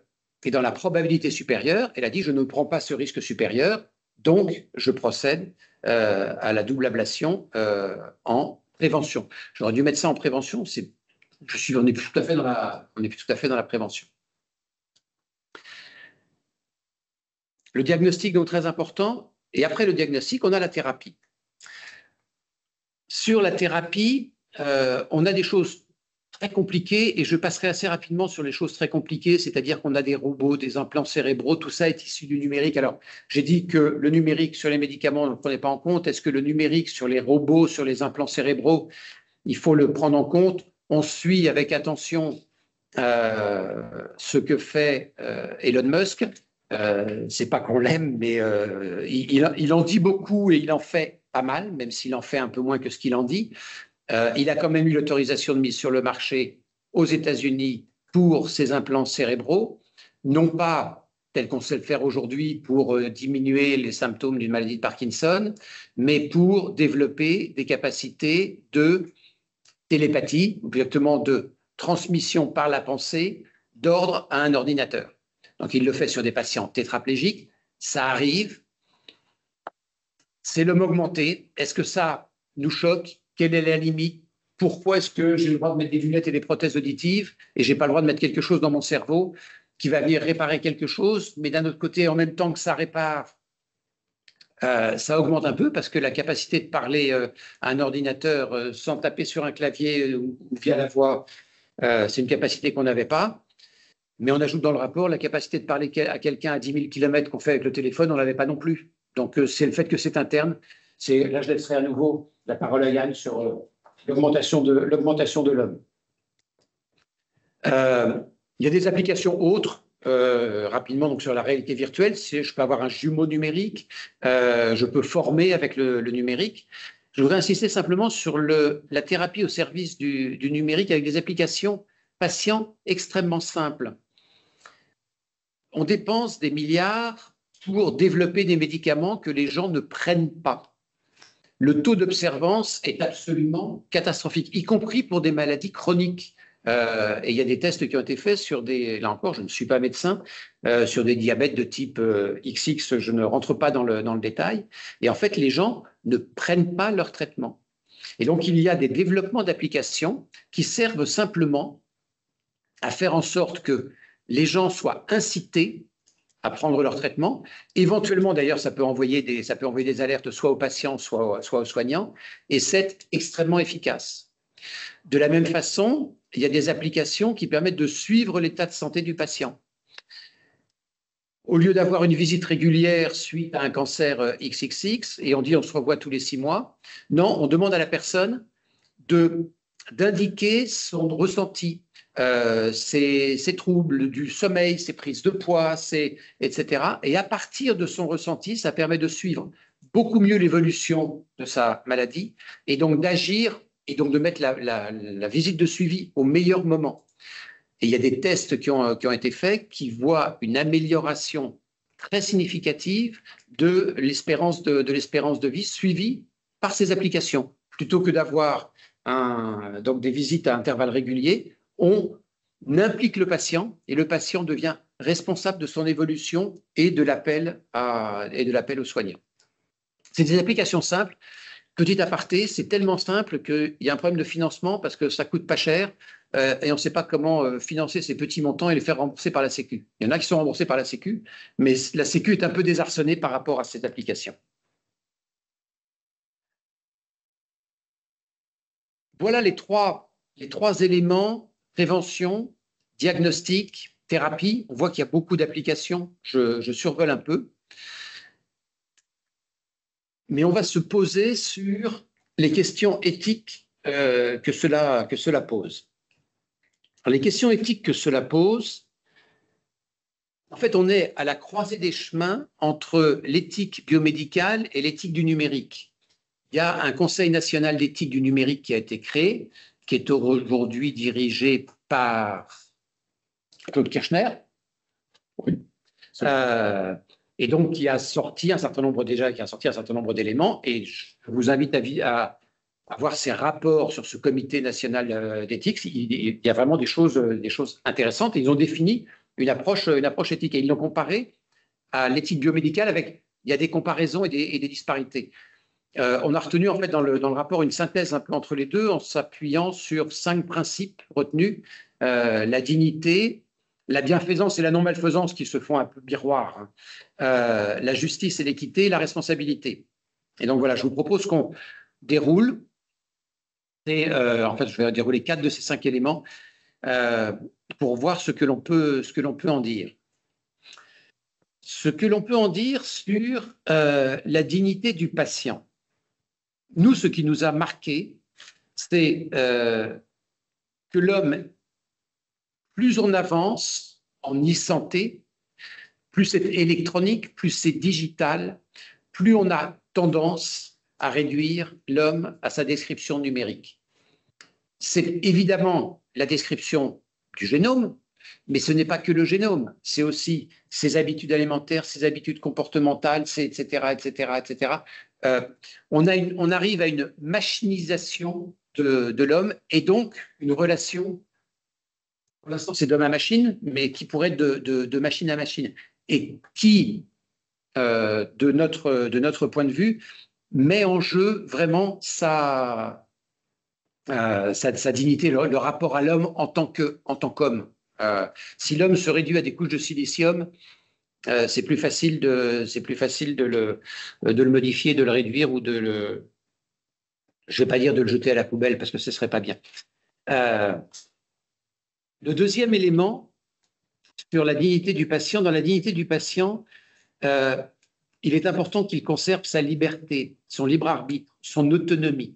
B: Et dans la probabilité supérieure, elle a dit, je ne prends pas ce risque supérieur, donc je procède à la double ablation en prévention. J'aurais dû mettre ça en prévention, on n'est plus tout à fait dans la prévention. Le diagnostic, donc très important, et après le diagnostic, on a la thérapie. Sur la thérapie, on a des choses très compliquées, et je passerai assez rapidement sur les choses très compliquées, c'est-à-dire qu'on a des robots, des implants cérébraux, tout ça est issu du numérique. Alors, j'ai dit que le numérique sur les médicaments, on ne le prenait pas en compte. Est-ce que le numérique sur les robots, sur les implants cérébraux, il faut le prendre en compte? On suit avec attention ce que fait Elon Musk. C'est pas qu'on l'aime, mais il en dit beaucoup et il en fait pas mal, même s'il en fait un peu moins que ce qu'il en dit. Il a quand même eu l'autorisation de mise sur le marché aux États-Unis pour ses implants cérébraux, non pas tel qu'on sait le faire aujourd'hui pour diminuer les symptômes d'une maladie de Parkinson, mais pour développer des capacités de télépathie, ou directement de transmission par la pensée d'ordre à un ordinateur. Donc, il le fait sur des patients tétraplégiques. Ça arrive. C'est l'homme augmenté. Est-ce que ça nous choque? Quelle est la limite? Pourquoi est-ce que j'ai le droit de mettre des lunettes et des prothèses auditives et je n'ai pas le droit de mettre quelque chose dans mon cerveau qui va venir réparer quelque chose? Mais d'un autre côté, en même temps que ça répare, ça augmente un peu parce que la capacité de parler à un ordinateur sans taper sur un clavier ou via la voix, c'est une capacité qu'on n'avait pas. Mais on ajoute dans le rapport la capacité de parler à quelqu'un à 10 000 km qu'on fait avec le téléphone, on ne l'avait pas non plus. Donc, c'est le fait que c'est interne. Là, je laisserai à nouveau la parole à Yann sur l'augmentation de l'homme. Il y a des applications autres, rapidement, donc sur la réalité virtuelle. Je peux avoir un jumeau numérique, je peux former avec le numérique. Je voudrais insister simplement sur la thérapie au service du numérique avec des applications patients extrêmement simples. On dépense des milliards pour développer des médicaments que les gens ne prennent pas. Le taux d'observance est absolument catastrophique, y compris pour des maladies chroniques. Et il y a des tests qui ont été faits sur là encore, je ne suis pas médecin, sur des diabètes de type XX, je ne rentre pas dans le détail. Et en fait, les gens ne prennent pas leur traitement. Et donc, il y a des développements d'applications qui servent simplement à faire en sorte que les gens soient incités à prendre leur traitement. Éventuellement, d'ailleurs, ça peut envoyer des alertes soit aux patients, soit aux soignants, et c'est extrêmement efficace. De la même façon, il y a des applications qui permettent de suivre l'état de santé du patient. Au lieu d'avoir une visite régulière suite à un cancer XXX, et on dit on se revoit tous les 6 mois, non, on demande à la personne d'indiquer son ressenti, ses troubles du sommeil, ses prises de poids, etc. Et à partir de son ressenti, ça permet de suivre beaucoup mieux l'évolution de sa maladie et donc d'agir et donc de mettre la visite de suivi au meilleur moment. Et il y a des tests qui ont été faits qui voient une amélioration très significative de l'espérance de vie suivie par ces applications. Plutôt que d'avoir donc des visites à intervalles réguliers, on implique le patient et le patient devient responsable de son évolution et de l'appel aux soignants. C'est des applications simples. Petit aparté, c'est tellement simple qu'il y a un problème de financement parce que ça coûte pas cher et on ne sait pas comment financer ces petits montants et les faire rembourser par la Sécu. Il y en a qui sont remboursés par la Sécu, mais la Sécu est un peu désarçonnée par rapport à cette application. Voilà les trois éléments: prévention, diagnostic, thérapie. On voit qu'il y a beaucoup d'applications. Je survole un peu. Mais on va se poser sur les questions éthiques que cela pose. Alors, les questions éthiques que cela pose, en fait, on est à la croisée des chemins entre l'éthique biomédicale et l'éthique du numérique. Il y a un Conseil national d'éthique du numérique qui a été créé, qui est aujourd'hui dirigé par Claude Kirchner. Oui. Et donc, qui a sorti un certain nombre d'éléments. Et je vous invite à voir ces rapports sur ce comité national d'éthique. Il y a vraiment des choses intéressantes. Et ils ont défini une approche éthique. Et ils l'ont comparé à l'éthique biomédicale il y a des comparaisons et des disparités. On a retenu en fait dans le rapport une synthèse un peu entre les deux en s'appuyant sur 5 principes retenus: la dignité, la bienfaisance et la non-malfaisance qui se font un peu miroir, la justice et l'équité, la responsabilité. Et donc voilà, je vous propose qu'on déroule. En fait, je vais dérouler 4 de ces 5 éléments pour voir ce que l'on peut en dire. Ce que l'on peut en dire sur la dignité du patient. Nous, ce qui nous a marqué, c'est que l'homme, plus on avance en e-santé, plus c'est électronique, plus c'est digital, plus on a tendance à réduire l'homme à sa description numérique. C'est évidemment la description du génome, mais ce n'est pas que le génome, c'est aussi ses habitudes alimentaires, ses habitudes comportementales, etc., etc., etc. On arrive à une machinisation de l'homme et donc une relation, pour l'instant c'est d'homme à machine, mais qui pourrait être de machine à machine et qui, de notre point de vue, met en jeu vraiment sa dignité, le rapport à l'homme en tant qu'homme. Si l'homme se réduit à des couches de silicium, c'est plus facile de le modifier, de le réduire ou je ne vais pas dire de le jeter à la poubelle parce que ce ne serait pas bien. Le deuxième élément sur la dignité du patient, dans la dignité du patient, il est important qu'il conserve sa liberté, son libre arbitre, son autonomie,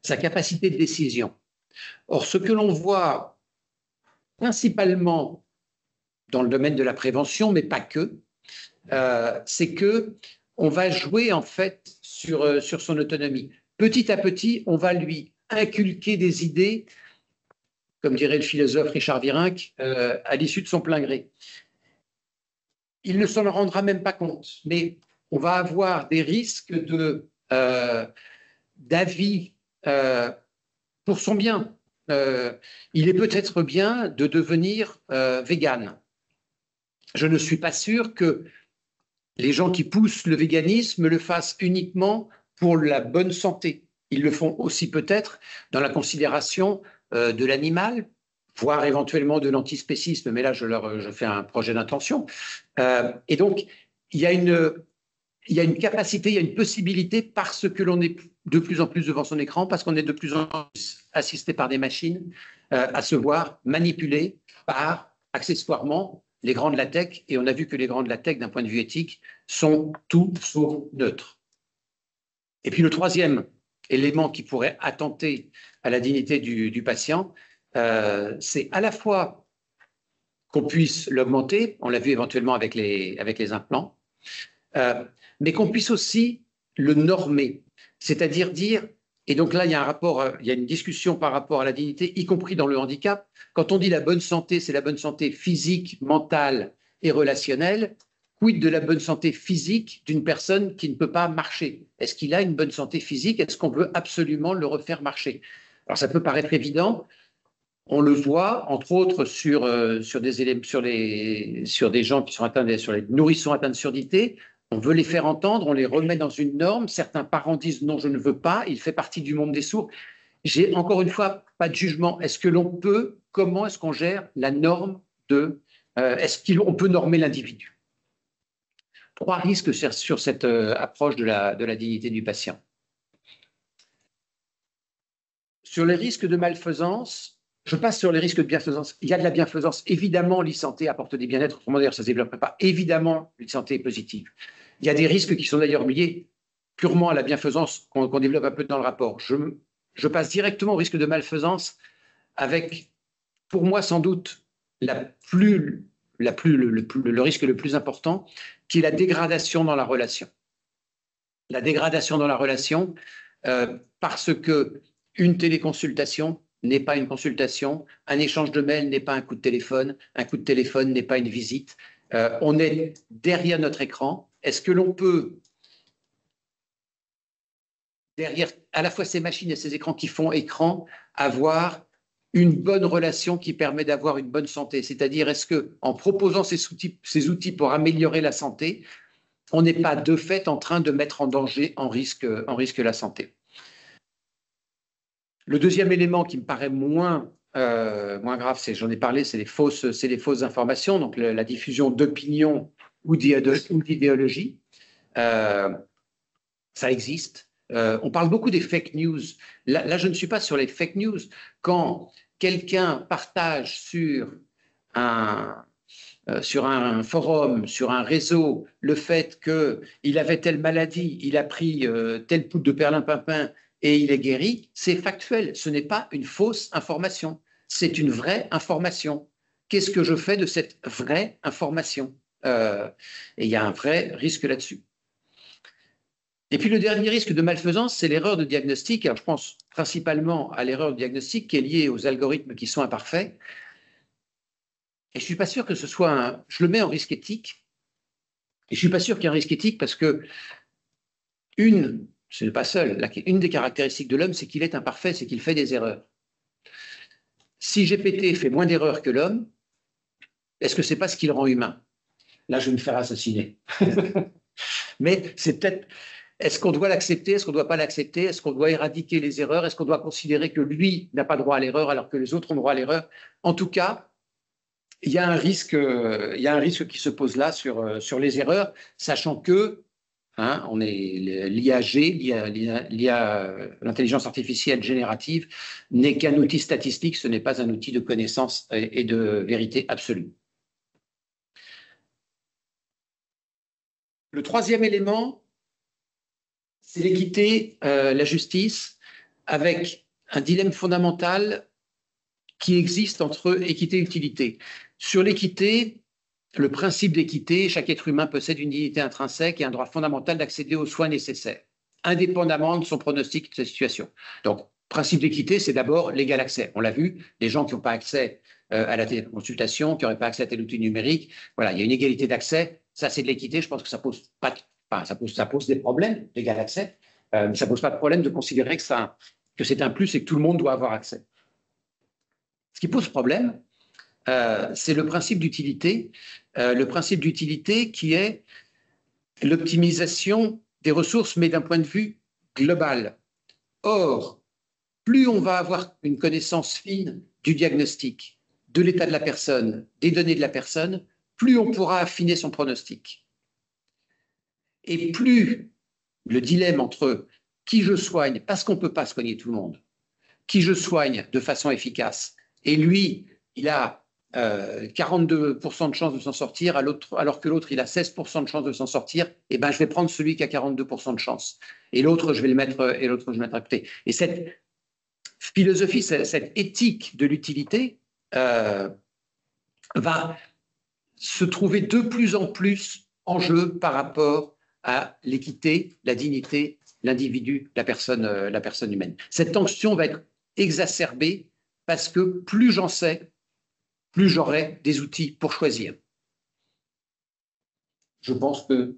B: sa capacité de décision. Or, ce que l'on voit principalement dans le domaine de la prévention, mais pas que, c'est qu'on va jouer en fait sur son autonomie. Petit à petit, on va lui inculquer des idées, comme dirait le philosophe Richard Virenque, à l'issue de son plein gré. Il ne s'en rendra même pas compte, mais on va avoir des risques d'avis pour son bien. Il est peut-être bien de devenir végane. Je ne suis pas sûr que les gens qui poussent le véganisme le fassent uniquement pour la bonne santé. Ils le font aussi peut-être dans la considération de l'animal, voire éventuellement de l'antispécisme, mais là je fais un projet d'intention. Et donc il y a une capacité, il y a une possibilité, parce que l'on est de plus en plus devant son écran, parce qu'on est de plus en plus assisté par des machines, à se voir manipulé par, accessoirement, les grands de la tech. Et on a vu que les grands de la tech, d'un point de vue éthique, sont tout sauf neutres. Et puis le troisième élément qui pourrait attenter à la dignité du patient, c'est à la fois qu'on puisse l'augmenter, on l'a vu éventuellement avec les implants, mais qu'on puisse aussi le normer, c'est-à-dire dire, et donc là il y a un rapport, il y a une discussion par rapport à la dignité, y compris dans le handicap. Quand on dit la bonne santé, c'est la bonne santé physique, mentale et relationnelle. Quid de la bonne santé physique d'une personne qui ne peut pas marcher? Est-ce qu'il a une bonne santé physique? Est-ce qu'on veut absolument le refaire marcher? Alors ça peut paraître évident. On le voit, entre autres, sur des gens qui sont atteints, sur les nourrissons atteints de surdité. On veut les faire entendre, on les remet dans une norme. Certains parents disent non, je ne veux pas, il fait partie du monde des sourds. J'ai encore une fois pas de jugement. Est-ce que l'on peut, comment est-ce qu'on gère la norme est-ce qu'on peut normer l'individu? Trois risques sur cette approche de la dignité du patient. Sur les risques de malfaisance, je passe sur les risques de bienfaisance. Il y a de la bienfaisance. Évidemment, l'e-santé apporte des bien-être. Autrement d'ailleurs, ça ne se développerait pas. Évidemment, l'e-santé est positive. Il y a des risques qui sont d'ailleurs liés purement à la bienfaisance qu'on développe un peu dans le rapport. Je passe directement au risque de malfaisance avec, pour moi, sans doute, le risque le plus important, qui est la dégradation dans la relation. La dégradation dans la relation, parce qu'une téléconsultation n'est pas une consultation, un échange de mails n'est pas un coup de téléphone n'est pas une visite. On est derrière notre écran. Est-ce que l'on peut, derrière à la fois ces machines et ces écrans qui font écran, avoir une bonne relation qui permet d'avoir une bonne santé? C'est-à-dire, est-ce qu'en proposant ces outils pour améliorer la santé, on n'est pas de fait en train de mettre en danger, en risque la santé? Le deuxième élément qui me paraît moins grave, j'en ai parlé, c'est les fausses informations, donc la diffusion d'opinions ou d'idéologies. Ça existe. On parle beaucoup des fake news. Là, je ne suis pas sur les fake news. Quand quelqu'un partage sur un forum, sur un réseau, le fait qu'il avait telle maladie, il a pris telle poudre de perlimpinpin et il est guéri, c'est factuel. Ce n'est pas une fausse information. c'est une vraie information. Qu'est-ce que je fais de cette vraie information? Et il y a un vrai risque là-dessus. Et puis le dernier risque de malfaisance, c'est l'erreur de diagnostic. Alors je pense principalement à l'erreur de diagnostic qui est liée aux algorithmes qui sont imparfaits. Et je ne suis pas sûr que ce soit un... Je le mets en risque éthique. Et je ne suis pas sûr qu'il y ait un risque éthique parce que ce n'est pas seul, une des caractéristiques de l'homme, c'est qu'il est imparfait, c'est qu'il fait des erreurs. Si GPT fait moins d'erreurs que l'homme, est-ce que ce n'est pas ce qui le rend humain? Là, je vais me faire assassiner. Mais c'est peut-être... Est-ce qu'on doit l'accepter? Est-ce qu'on ne doit pas l'accepter? Est-ce qu'on doit éradiquer les erreurs? Est-ce qu'on doit considérer que lui n'a pas droit à l'erreur alors que les autres ont droit à l'erreur? En tout cas, il y a un risque qui se pose là sur les erreurs, sachant que on est l'IAG, l'intelligence artificielle générative, n'est qu'un outil statistique, ce n'est pas un outil de connaissance et de vérité absolue. Le troisième élément, c'est l'équité, la justice, avec un dilemme fondamental qui existe entre équité et utilité. Sur l'équité, le principe d'équité, chaque être humain possède une dignité intrinsèque et un droit fondamental d'accéder aux soins nécessaires, indépendamment de son pronostic de sa situation. Donc, principe d'équité, c'est d'abord l'égal accès. On l'a vu, les gens qui n'ont pas accès à la téléconsultation, qui n'auraient pas accès à tel outil numérique, voilà, il y a une égalité d'accès. Ça, c'est de l'équité. Je pense que ça pose pas, ça pose des problèmes, l'égal accès, mais ça pose pas de problème de considérer que c'est un plus et que tout le monde doit avoir accès. Ce qui pose problème, c'est le principe d'utilité. Le principe d'utilité qui est l'optimisation des ressources, mais d'un point de vue global. Or, plus on va avoir une connaissance fine du diagnostic, de l'état de la personne, des données de la personne, plus on pourra affiner son pronostic. Et plus le dilemme entre qui je soigne, parce qu'on ne peut pas soigner tout le monde, qui je soigne de façon efficace, et lui, il a 42% de chances de s'en sortir, alors que l'autre, il a 16% de chances de s'en sortir, et ben, je vais prendre celui qui a 42% de chance. Et l'autre, je vais le mettre à côté. Et cette philosophie, cette éthique de l'utilité va se trouver de plus en plus en jeu par rapport à l'équité, la dignité, l'individu, la personne humaine. Cette tension va être exacerbée parce que plus j'en sais, plus j'aurai des outils pour choisir. Je pense que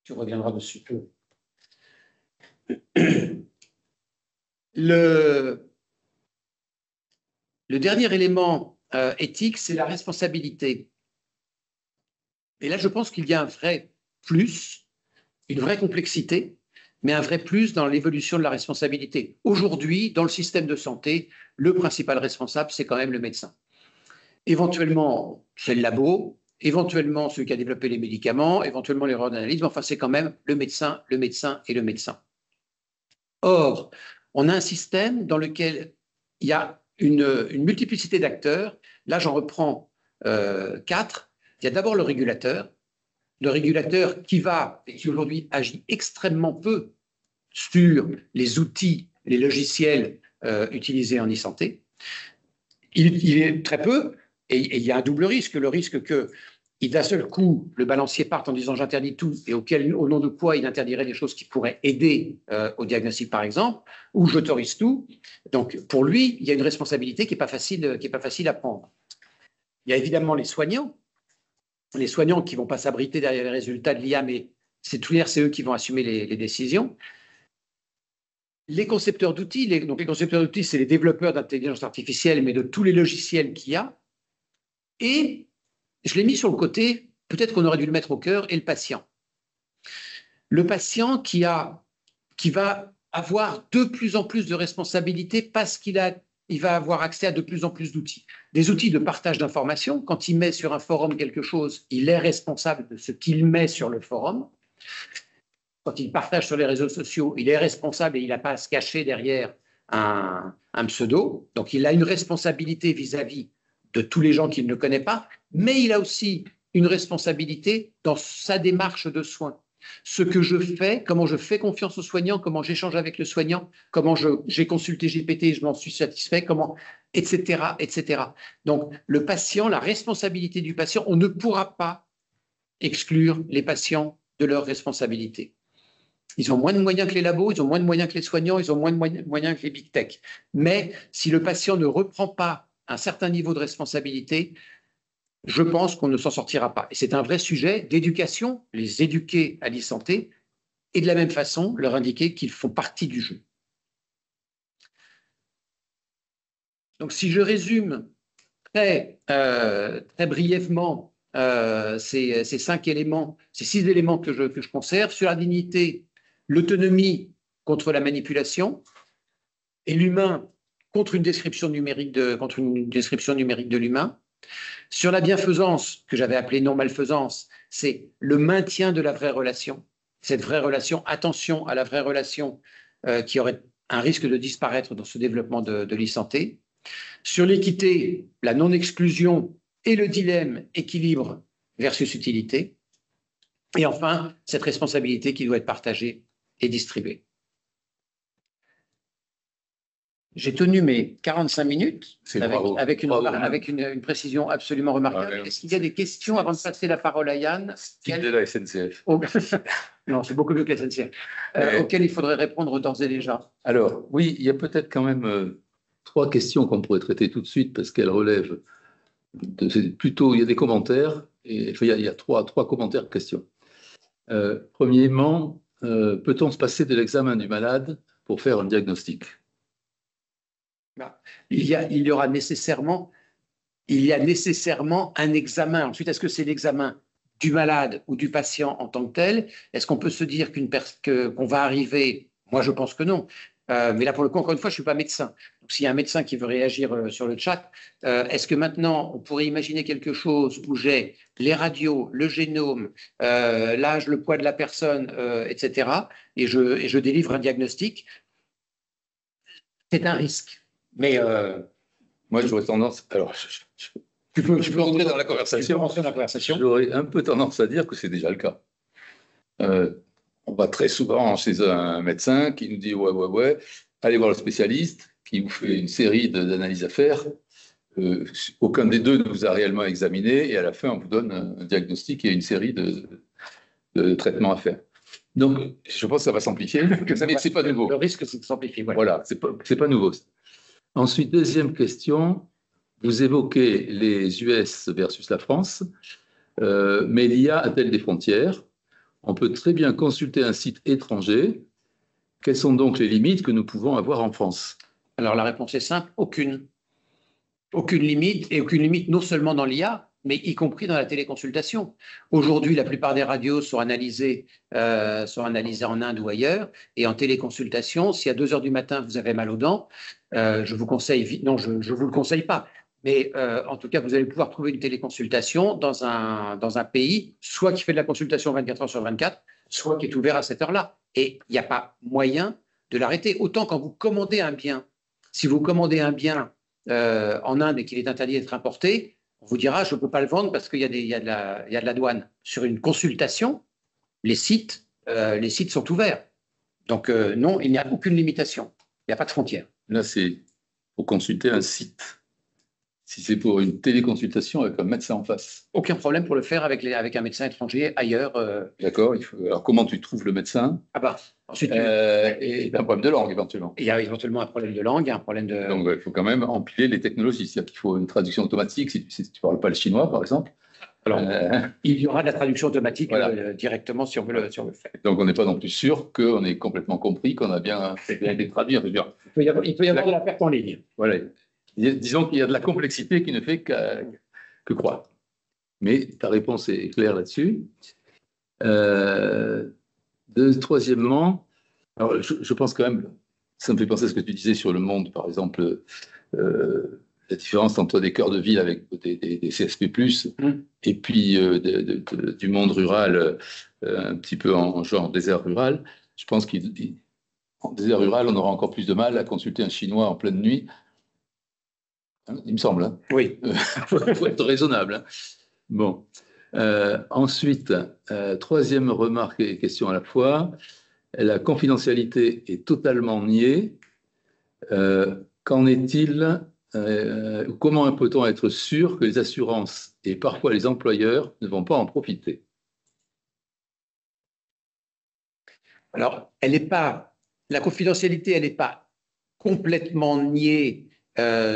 B: tu reviendras dessus. Le dernier élément éthique, c'est la responsabilité. Et là, je pense qu'il y a un vrai plus, une vraie complexité, mais un vrai plus dans l'évolution de la responsabilité. Aujourd'hui, dans le système de santé, le principal responsable, c'est quand même le médecin. Éventuellement, c'est le labo, éventuellement celui qui a développé les médicaments, éventuellement l'erreur d'analyse, mais enfin, c'est quand même le médecin et le médecin. Or, on a un système dans lequel il y a une multiplicité d'acteurs. Là, j'en reprends 4. Il y a d'abord le régulateur qui va, et qui aujourd'hui agit extrêmement peu sur les outils, les logiciels utilisés en e-santé. Il est très peu, et il y a un double risque. Le risque que d'un seul coup, le balancier parte en disant j'interdis tout, et au nom de quoi il interdirait des choses qui pourraient aider au diagnostic, par exemple, ou j'autorise tout. Donc, pour lui, il y a une responsabilité qui n'est pas facile à prendre. Il y a évidemment les soignants qui ne vont pas s'abriter derrière les résultats de l'IA, mais c'est eux qui vont assumer les décisions. Les concepteurs d'outils, donc les concepteurs d'outils, c'est les développeurs d'intelligence artificielle, mais de tous les logiciels qu'il y a. Et je l'ai mis sur le côté, peut-être qu'on aurait dû le mettre au cœur, et le patient. Le patient qui va avoir de plus en plus de responsabilités parce qu'il va avoir accès à de plus en plus d'outils. Des outils de partage d'informations. Quand il met sur un forum quelque chose, il est responsable de ce qu'il met sur le forum. Quand il partage sur les réseaux sociaux, il est responsable et il n'a pas à se cacher derrière un pseudo. Donc, il a une responsabilité vis-à-vis de tous les gens qu'il ne connaît pas, mais il a aussi une responsabilité dans sa démarche de soins. ce que je fais, comment je fais confiance au soignant, comment j'échange avec le soignant, comment j'ai consulté GPT et je m'en suis satisfait, comment, etc., etc. Donc, le patient, la responsabilité du patient, on ne pourra pas exclure les patients de leurs responsabilités. Ils ont moins de moyens que les labos, ils ont moins de moyens que les soignants, ils ont moins de moyens que les big tech. Mais si le patient ne reprend pas un certain niveau de responsabilité, je pense qu'on ne s'en sortira pas. Et c'est un vrai sujet d'éducation, les éduquer à l'e-santé, et de la même façon, leur indiquer qu'ils font partie du jeu. Donc, si je résume très brièvement ces 5 éléments, ces 6 éléments que je conserve, sur la dignité, l'autonomie contre la manipulation, et l'humain contre une description numérique de l'humain. Sur la bienfaisance, que j'avais appelée non-malfaisance, c'est le maintien de la vraie relation. Cette vraie relation, attention à la vraie relation qui aurait un risque de disparaître dans ce développement de l'e-santé. Sur l'équité, la non-exclusion et le dilemme équilibre versus utilité. Et enfin, cette responsabilité qui doit être partagée et distribuée. J'ai tenu mes 45 minutes avec une précision absolument remarquable. Est-ce qu'il y a des questions avant de passer la parole à Yann?
A: Style de la SNCF.
B: Non, c'est beaucoup mieux que la SNCF. Auxquelles il faudrait répondre d'ores et déjà.
A: Alors, oui, il y a peut-être quand même 3 questions qu'on pourrait traiter tout de suite parce qu'elles relèvent plutôt, il y a des commentaires, et enfin, il y a trois commentaires, questions. Premièrement, peut-on se passer de l'examen du malade pour faire un diagnostic?
B: Il y a nécessairement un examen. Ensuite, est-ce que c'est l'examen du malade ou du patient en tant que tel? Est-ce qu'on peut se dire qu'on va arriver? Moi, je pense que non. Mais là, pour le coup, encore une fois, je ne suis pas médecin. Donc, s'il y a un médecin qui veut réagir sur le chat, est-ce que maintenant, on pourrait imaginer quelque chose où j'ai les radios, le génome, l'âge, le poids de la personne, etc., et je délivre un diagnostic? C'est un risque. Mais
A: moi, j'aurais tendance. Alors,
B: tu peux rentrer dans la conversation.
A: J'aurais un peu tendance à dire que c'est déjà le cas. On va très souvent chez un médecin qui nous dit ouais, allez voir le spécialiste, qui vous fait une série d'analyses à faire. Aucun des deux ne vous a réellement examiné, et à la fin, on vous donne un diagnostic et une série de traitements à faire. Donc, je pense que ça va s'amplifier, mais ce n'est pas nouveau.
B: Le risque, c'est de s'amplifier.
A: Voilà, c'est pas nouveau. Ensuite, deuxième question, vous évoquez les US versus la France, mais l'IA a-t-elle des frontières? On peut très bien consulter un site étranger. Quelles sont donc les limites que nous pouvons avoir en France?
B: Alors la réponse est simple, aucune. Aucune limite, et aucune limite non seulement dans l'IA, mais y compris dans la téléconsultation. Aujourd'hui, la plupart des radios sont analysées en Inde ou ailleurs, et en téléconsultation, si à 2 heures du matin, vous avez mal aux dents, je vous conseille, non, je ne vous le conseille pas, mais en tout cas, vous allez pouvoir trouver une téléconsultation dans un pays, soit qui fait de la consultation 24 heures sur 24, soit qui est ouvert à cette heure-là. Et il n'y a pas moyen de l'arrêter. Autant quand vous commandez un bien, si vous commandez un bien en Inde et qu'il est interdit d'être importé, on vous dira je ne peux pas le vendre parce qu'il y a de la douane. Sur une consultation, les sites sont ouverts. Donc non, il n'y a aucune limitation. Il n'y a pas de frontière.
A: Là, c'est pour consulter un site. Si c'est pour une téléconsultation avec un médecin en face.
B: Aucun problème pour le faire avec un médecin étranger ailleurs.
A: D'accord. Alors, comment tu trouves le médecin?
B: Ensuite,
A: et un problème de langue, éventuellement.
B: Il y a éventuellement un problème de langue, un problème de...
A: Donc, il faut quand même empiler les technologies. C'est-à-dire qu'il faut une traduction automatique si tu ne parles pas le chinois, par exemple.
B: Alors, il y aura de la traduction automatique directement si on veut le faire.
A: Donc, on n'est pas non plus sûr qu'on ait complètement compris, qu'on a bien été traduit.
B: Il peut y avoir de la perte en ligne.
A: Voilà. Disons qu'il y a de la complexité qui ne fait que croître. Mais ta réponse est claire là-dessus. Troisièmement, alors je pense quand même, ça me fait penser à ce que tu disais sur le monde, par exemple, la différence entre des cœurs de ville avec des CSP+, et puis du monde rural, un petit peu en genre désert rural. Je pense qu'en désert rural, on aura encore plus de mal à consulter un Chinois en pleine nuit. Il me semble. Hein.
B: Oui.
A: Faut être raisonnable. Hein. Bon. Ensuite, troisième remarque et question à la fois, la confidentialité est totalement niée. Qu'en est-il? Comment peut-on être sûr que les assurances et parfois les employeurs ne vont pas en profiter?
B: Alors, la confidentialité, elle n'est pas complètement niée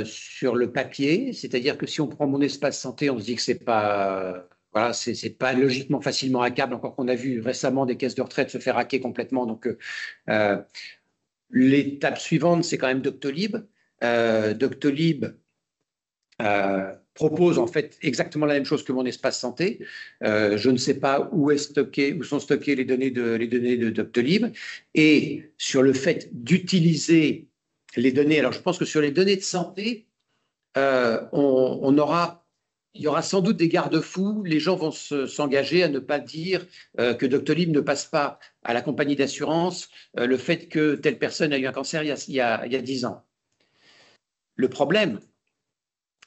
B: sur le papier. C'est-à-dire que si on prend mon espace santé, on se dit que c'est pas, voilà, c'est pas logiquement facilement hackable. Encore qu'on a vu récemment des caisses de retraite se faire hacker complètement. Donc, l'étape suivante, c'est quand même Doctolib. Doctolib propose en fait exactement la même chose que mon espace santé. Je ne sais pas où sont stockées les données de Doctolib. Et sur le fait d'utiliser les données, alors je pense que sur les données de santé, il y aura sans doute des garde-fous. Les gens vont s'engager à ne pas dire que Doctolib ne passe pas à la compagnie d'assurance le fait que telle personne a eu un cancer il y a 10 ans. Le problème,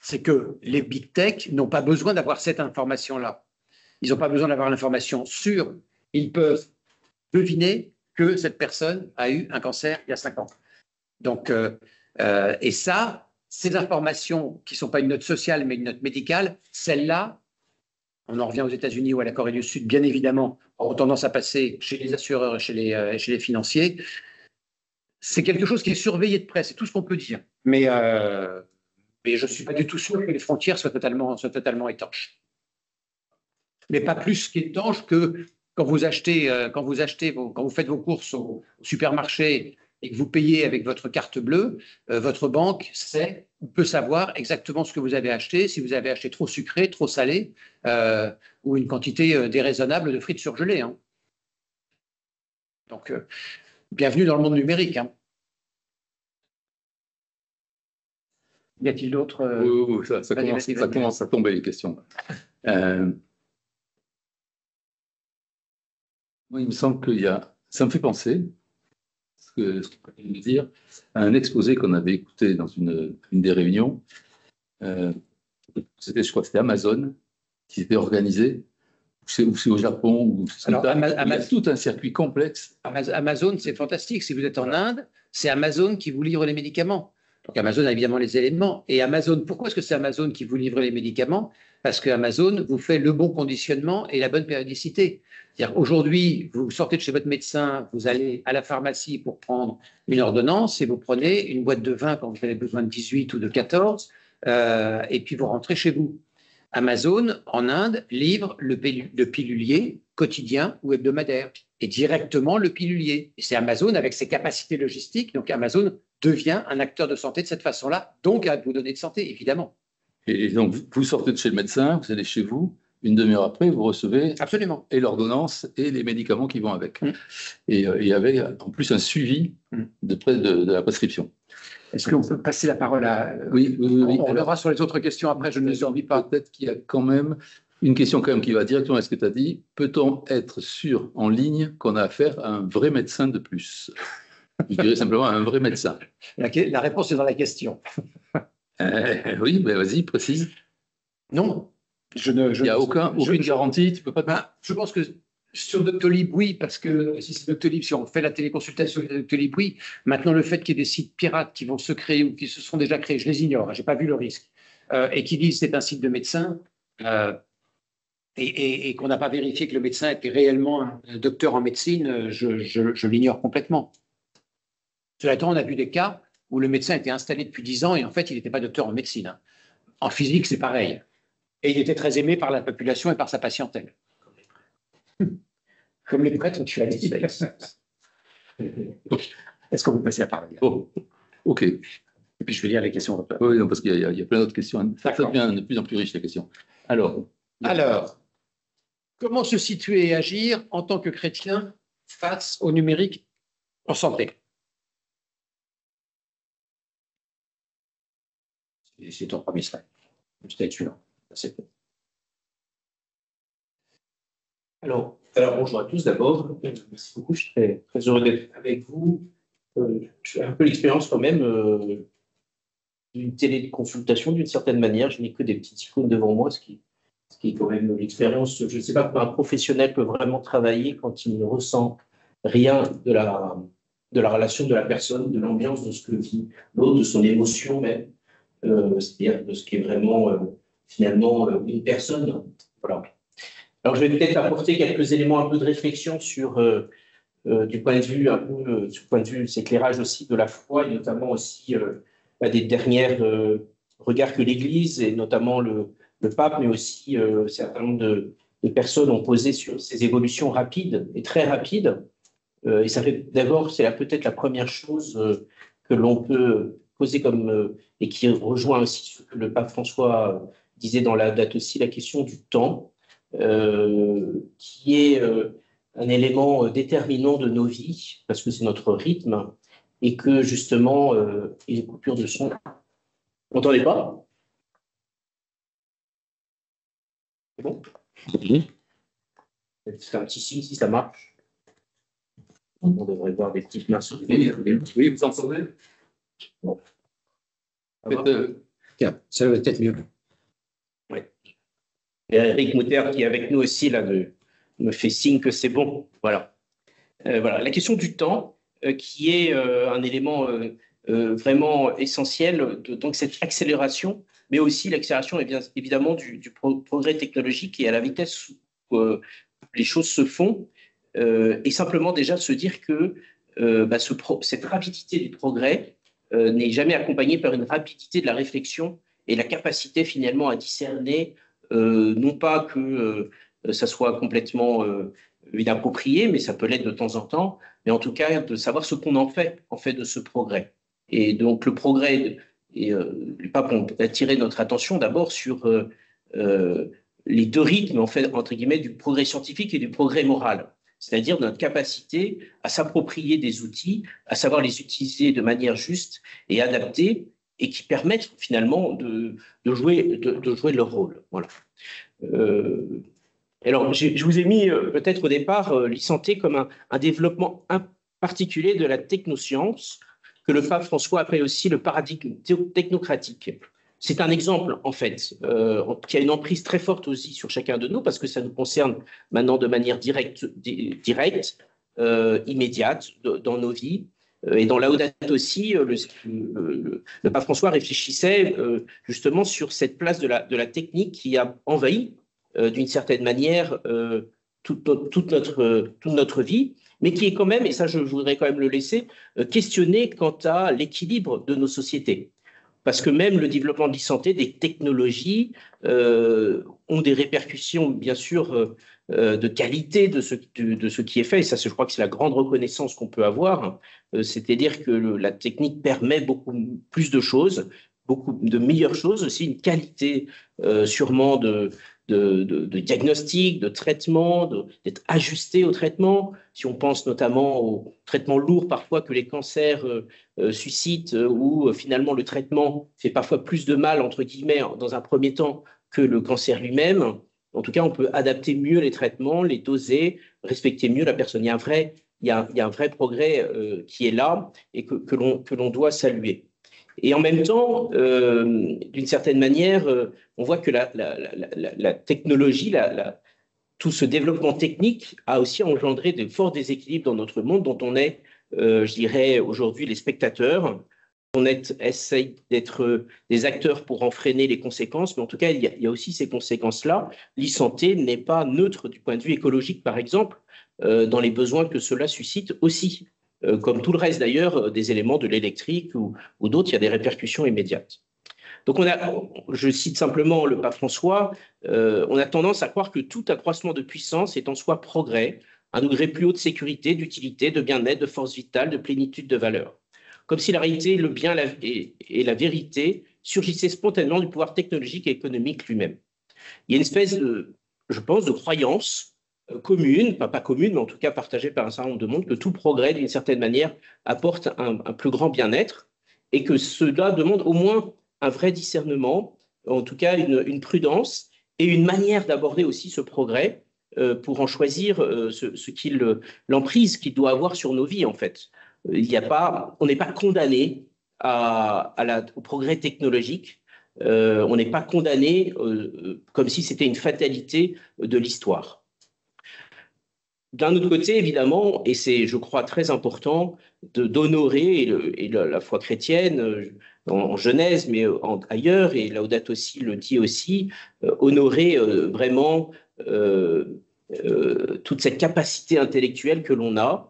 B: c'est que les big tech n'ont pas besoin d'avoir cette information-là. Ils n'ont pas besoin d'avoir l'information sûre. Ils peuvent deviner que cette personne a eu un cancer il y a 5 ans. Donc, et ça, ces informations qui ne sont pas une note sociale, mais une note médicale, celles-là, on en revient aux États-Unis ou à la Corée du Sud, bien évidemment, ont tendance à passer chez les assureurs et chez les financiers. C'est quelque chose qui est surveillé de près, c'est tout ce qu'on peut dire. Mais je ne suis pas du tout sûr que les frontières soient totalement étanches. Mais pas plus qu'étanches que quand vous faites vos courses au supermarché et que vous payez avec votre carte bleue, votre banque sait ou peut savoir exactement ce que vous avez acheté, si vous avez acheté trop sucré, trop salé, ou une quantité déraisonnable de frites surgelées. Hein. Donc, bienvenue dans le monde numérique. Hein. Y a-t-il d'autres
A: Oui, ça commence à tomber les questions. Moi, il me semble ça me fait penser, ce que je veux dire, à un exposé qu'on avait écouté dans une des réunions. Je crois que c'était Amazon qui s'était organisé, ou c'est au Japon, ou il y a tout un circuit complexe.
B: Amazon, c'est fantastique. Si vous êtes en Inde, c'est Amazon qui vous livre les médicaments. Donc Amazon a évidemment les éléments. Et Amazon, pourquoi est-ce que c'est Amazon qui vous livre les médicaments? Parce que Amazon vous fait le bon conditionnement et la bonne périodicité. C'est-à-dire aujourd'hui, vous sortez de chez votre médecin, vous allez à la pharmacie pour prendre une ordonnance et vous prenez une boîte de 20 quand vous avez besoin de 18 ou de 14, et puis vous rentrez chez vous. Amazon, en Inde, livre le pilulier quotidien ou hebdomadaire, et directement le pilulier. Et c'est Amazon avec ses capacités logistiques, donc Amazon devient un acteur de santé de cette façon-là, donc à vos données de santé, évidemment.
A: Et donc, vous sortez de chez le médecin, vous allez chez vous, une demi-heure après, vous recevez
B: absolument
A: et l'ordonnance et les médicaments qui vont avec. Et avec, en plus, un suivi de près de la prescription.
B: Est-ce qu'on peut passer la parole à…
A: Oui.
B: On verra sur les autres questions après, je ne les envie pas.
A: Peut-être qu'il y a quand même une question qui va directement à ce que tu as dit. Peut-on être sûr en ligne qu'on a affaire à un vrai médecin de plus? Je dirais simplement à un vrai médecin.
B: La réponse est dans la question.
A: Oui, ben vas-y, précise.
B: Non. Il
A: n'y a aucune garantie, tu peux pas…
B: Je pense que sur Doctolib, oui, parce que si c'est Doctolib, si on fait la téléconsultation de Doctolib, oui. Maintenant, le fait qu'il y ait des sites pirates qui vont se créer ou qui se sont déjà créés, je les ignore, je n'ai pas vu le risque, et qui disent c'est un site de médecin, et qu'on n'a pas vérifié que le médecin était réellement un docteur en médecine, je l'ignore complètement. Cela étant, on a vu des cas où le médecin était installé depuis 10 ans et en fait, il n'était pas docteur en médecine. Hein. En physique, c'est pareil. Et il était très aimé par la population et par sa patientèle. Comme les prêtres, tu as dit. Est-ce qu'on peut passer à parler?
A: OK.
B: Et puis, je vais lire les questions.
A: Oui, non, parce qu'il y a plein d'autres questions. Ça devient de plus en plus riche, les questions. Alors,
B: comment se situer et agir en tant que chrétien face au numérique en santé? C'est ton premier slide. Slide suivant.
C: Alors, bonjour à tous d'abord. Merci beaucoup, je suis très heureux d'être avec vous. J'ai un peu l'expérience quand même d'une téléconsultation d'une certaine manière. Je n'ai que des petites icônes devant moi, ce qui ce qui est quand même l'expérience. Je ne sais pas comment un professionnel peut vraiment travailler quand il ne ressent rien de la relation de la personne, de l'ambiance, de ce que vit l'autre, de son émotion même, c'est-à-dire de ce qui est vraiment finalement une personne. Voilà. Alors, je vais peut-être apporter quelques éléments un peu de réflexion sur, du point de vue un peu, du point de vue, cet éclairage aussi de la foi, et notamment aussi des dernières regards que l'Église, et notamment le pape, mais aussi un certain nombre de personnes ont posé sur ces évolutions rapides et très rapides. Et ça fait d'abord, c'est peut-être la première chose que l'on peut poser comme, et qui rejoint aussi ce que le pape François disait dans la date aussi, la question du temps, qui est un élément déterminant de nos vies, parce que c'est notre rythme, et que justement, et les coupures de son. Vous n'entendez pas? C'est bon? C'est un petit signe si ça marche. On devrait voir des petites mains sur
A: Oui, vous entendez?
C: Bon.
B: Tiens, ça va peut-être mieux.
C: Oui. Et Eric Mouter, qui est avec nous aussi, là, me fait signe que c'est bon. Voilà. Voilà. La question du temps, qui est un élément vraiment essentiel, donc cette accélération, mais aussi l'accélération, bien évidemment, du progrès technologique et à la vitesse où les choses se font. Et simplement déjà se dire que cette rapidité du progrès n'est jamais accompagnée par une rapidité de la réflexion et la capacité finalement à discerner, non pas que ça soit complètement inapproprié, mais ça peut l'être de temps en temps, mais en tout cas de savoir ce qu'on en fait de ce progrès. Et donc le progrès, et le pape a attiré notre attention d'abord sur les deux rythmes, en fait, entre guillemets, du progrès scientifique et du progrès moral, c'est-à-dire notre capacité à s'approprier des outils, à savoir les utiliser de manière juste et adaptée, et qui permettent finalement de jouer leur rôle. Voilà. Alors, je vous ai mis peut-être au départ l'e-santé comme un développement particulier de la technoscience, que le pape François appelle aussi le paradigme technocratique. C'est un exemple, en fait, qui a une emprise très forte aussi sur chacun de nous, parce que ça nous concerne maintenant de manière directe, immédiate, dans nos vies. Et dans Laudato aussi, le pape François réfléchissait justement sur cette place de la technique qui a envahi, d'une certaine manière, toute notre vie, mais qui est quand même, et ça je voudrais quand même le laisser, questionné quant à l'équilibre de nos sociétés. Parce que même le développement de l'e-santé, des technologies, ont des répercussions, bien sûr, de qualité de ce qui est fait. Et ça, je crois que c'est la grande reconnaissance qu'on peut avoir. C'est-à-dire que la technique permet beaucoup plus de choses, beaucoup de meilleures choses, aussi une qualité sûrement de diagnostic, de traitement, d'être ajusté au traitement. Si on pense notamment aux traitements lourds parfois que les cancers suscitent, où finalement le traitement fait parfois plus de mal, entre guillemets, dans un premier temps, que le cancer lui-même. En tout cas, on peut adapter mieux les traitements, les doser, respecter mieux la personne. Il y a un vrai progrès qui est là et que l'on doit saluer. Et en même temps, d'une certaine manière, on voit que la technologie, tout ce développement technique a aussi engendré de forts déséquilibres dans notre monde dont on est, je dirais, aujourd'hui les spectateurs. On essaye d'être des acteurs pour en freiner les conséquences, mais en tout cas, il y a aussi ces conséquences-là. L'e-santé n'est pas neutre du point de vue écologique, par exemple, dans les besoins que cela suscite aussi. Comme tout le reste d'ailleurs des éléments de l'électrique ou d'autres, il y a des répercussions immédiates. Donc je cite simplement le pape François, on a tendance à croire que tout accroissement de puissance est en soi progrès, un degré plus haut de sécurité, d'utilité, de bien-être, de force vitale, de plénitude de valeur. Comme si la réalité, le bien et la vérité surgissaient spontanément du pouvoir technologique et économique lui-même. Il y a une espèce je pense, de croyance commune, pas commune, mais en tout cas partagée par un certain nombre de monde, que tout progrès, d'une certaine manière, apporte un plus grand bien-être et que cela demande au moins un vrai discernement, en tout cas une prudence et une manière d'aborder aussi ce progrès pour en choisir l'emprise qu'il doit avoir sur nos vies, en fait. On n'est pas condamné au progrès technologique. on n'est pas condamné comme si c'était une fatalité de l'histoire. D'un autre côté, évidemment, et c'est, je crois, très important, d'honorer la foi chrétienne en Genèse, mais ailleurs, et Laudato Si le dit aussi, honorer vraiment toute cette capacité intellectuelle que l'on a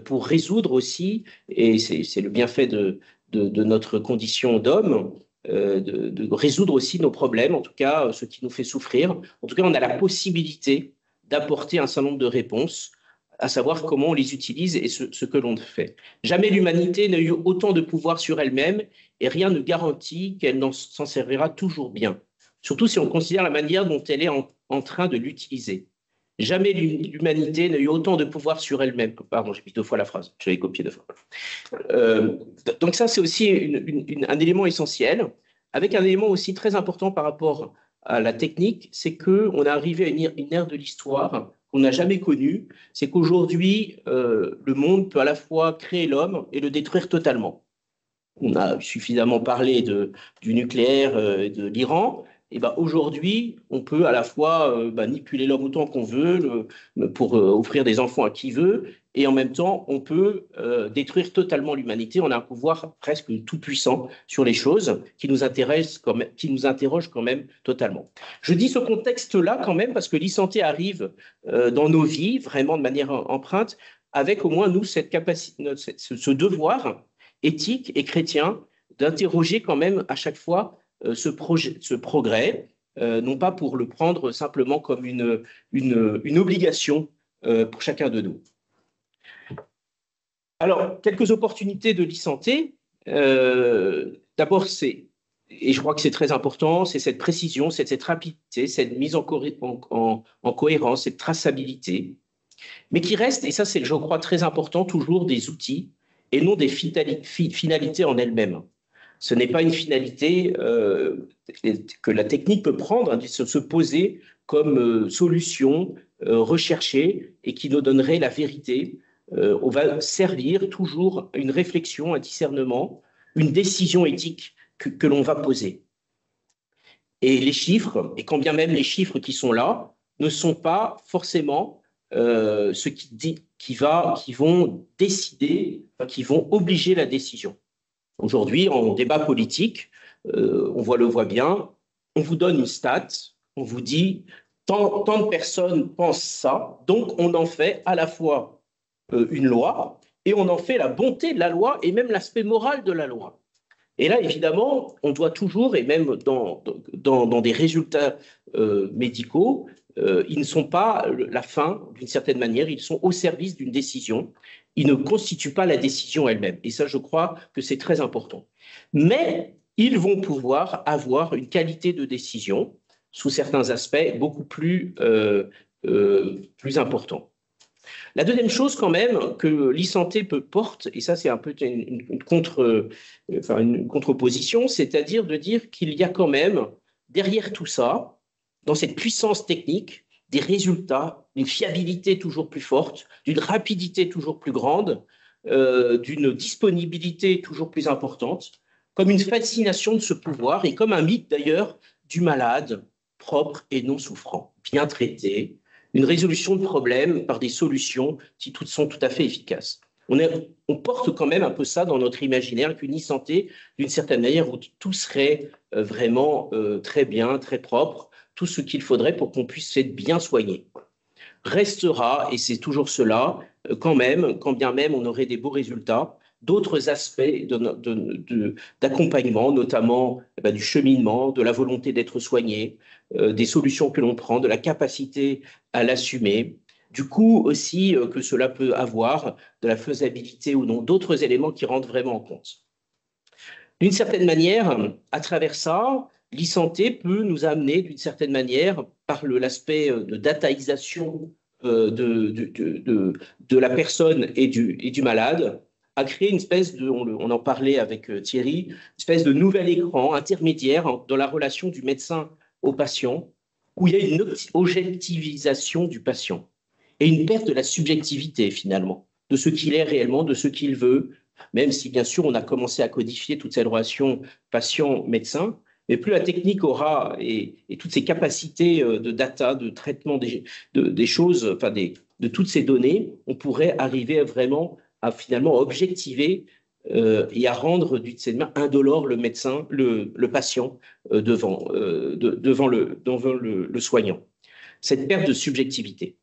C: pour résoudre aussi, et c'est le bienfait de notre condition d'homme, de résoudre aussi nos problèmes, en tout cas ce qui nous fait souffrir. En tout cas, on a la possibilité d'apporter un certain nombre de réponses, à savoir comment on les utilise et ce que l'on fait. Jamais l'humanité n'a eu autant de pouvoir sur elle-même et rien ne garantit qu'elle s'en servira toujours bien, surtout si on considère la manière dont elle est en train de l'utiliser. Jamais l'humanité n'a eu autant de pouvoir sur elle-même. Pardon, j'ai mis 2 fois la phrase, je l'avais copié 2 fois. Donc ça, c'est aussi un élément essentiel, avec un élément aussi très important par rapport à la technique, c'est qu'on est arrivé à une ère de l'histoire qu'on n'a jamais connue, c'est qu'aujourd'hui, le monde peut à la fois créer l'homme et le détruire totalement. On a suffisamment parlé du nucléaire et de l'Iran. Et ben aujourd'hui, on peut à la fois manipuler l'homme autant qu'on veut pour offrir des enfants à qui veut, et en même temps, on peut détruire totalement l'humanité. On a un pouvoir presque tout-puissant sur les choses qui nous interrogent quand même totalement. Je dis ce contexte-là quand même parce que l'e-santé arrive dans nos vies, vraiment de manière empreinte, avec au moins nous cette capacité, ce devoir éthique et chrétien d'interroger quand même à chaque fois ce progrès, non pas pour le prendre simplement comme une obligation pour chacun de nous. Alors, quelques opportunités de l'e-santé. D'abord, et je crois que c'est très important, c'est cette précision, c'est cette rapidité, cette mise en cohérence, cette traçabilité, mais qui reste, et ça c'est, je crois, très important, toujours des outils et non des finalités en elles-mêmes. Ce n'est pas une finalité que la technique peut prendre, se poser comme solution recherchée et qui nous donnerait la vérité. On va servir toujours une réflexion, un discernement, une décision éthique que l'on va poser. Et les chiffres, et quand bien même les chiffres qui sont là, ne sont pas forcément ceux qui vont décider, qui vont obliger la décision. Aujourd'hui, en débat politique, on le voit bien, on vous donne une stat, on vous dit tant de personnes pensent ça, donc on en fait à la fois une loi et on en fait la bonté de la loi et même l'aspect moral de la loi. Et là, évidemment, on doit toujours, et même dans des résultats médicaux, ils ne sont pas la fin, d'une certaine manière, ils sont au service d'une décision. Ils ne constituent pas la décision elle-même. Et ça, je crois que c'est très important. Mais ils vont pouvoir avoir une qualité de décision, sous certains aspects, beaucoup plus important. La deuxième chose quand même que l'e-santé porte, et ça c'est un peu une contreposition, c'est-à-dire de dire qu'il y a quand même derrière tout ça, dans cette puissance technique, des résultats, une fiabilité toujours plus forte, d'une rapidité toujours plus grande, d'une disponibilité toujours plus importante, comme une fascination de ce pouvoir et comme un mythe d'ailleurs du malade propre et non souffrant, bien traité, une résolution de problèmes par des solutions qui sont tout à fait efficaces. On porte quand même un peu ça dans notre imaginaire, qu'une e-santé, d'une certaine manière, où tout serait vraiment très bien, très propre, tout ce qu'il faudrait pour qu'on puisse être bien soigné. Restera, et c'est toujours cela, quand bien même on aurait des beaux résultats, d'autres aspects d'accompagnement, notamment du cheminement, de la volonté d'être soigné, des solutions que l'on prend, de la capacité à l'assumer, du coût aussi que cela peut avoir, de la faisabilité ou non, d'autres éléments qui rentrent vraiment en compte. D'une certaine manière, à travers ça, l'e-santé peut nous amener d'une certaine manière, par l'aspect de dataisation de la personne et du malade, à créer une espèce on en parlait avec Thierry, une espèce de nouvel écran intermédiaire dans la relation du médecin au patient, où il y a une objectivisation du patient et une perte de la subjectivité finalement, de ce qu'il est réellement, de ce qu'il veut, même si bien sûr on a commencé à codifier toute cette relation patient-médecin, mais plus la technique aura et toutes ces capacités de data, de traitement des choses, enfin de toutes ces données, on pourrait arriver vraiment à finalement objectiver et à rendre d'une certaine manière indolore le médecin, le patient devant le soignant. Cette perte de subjectivité.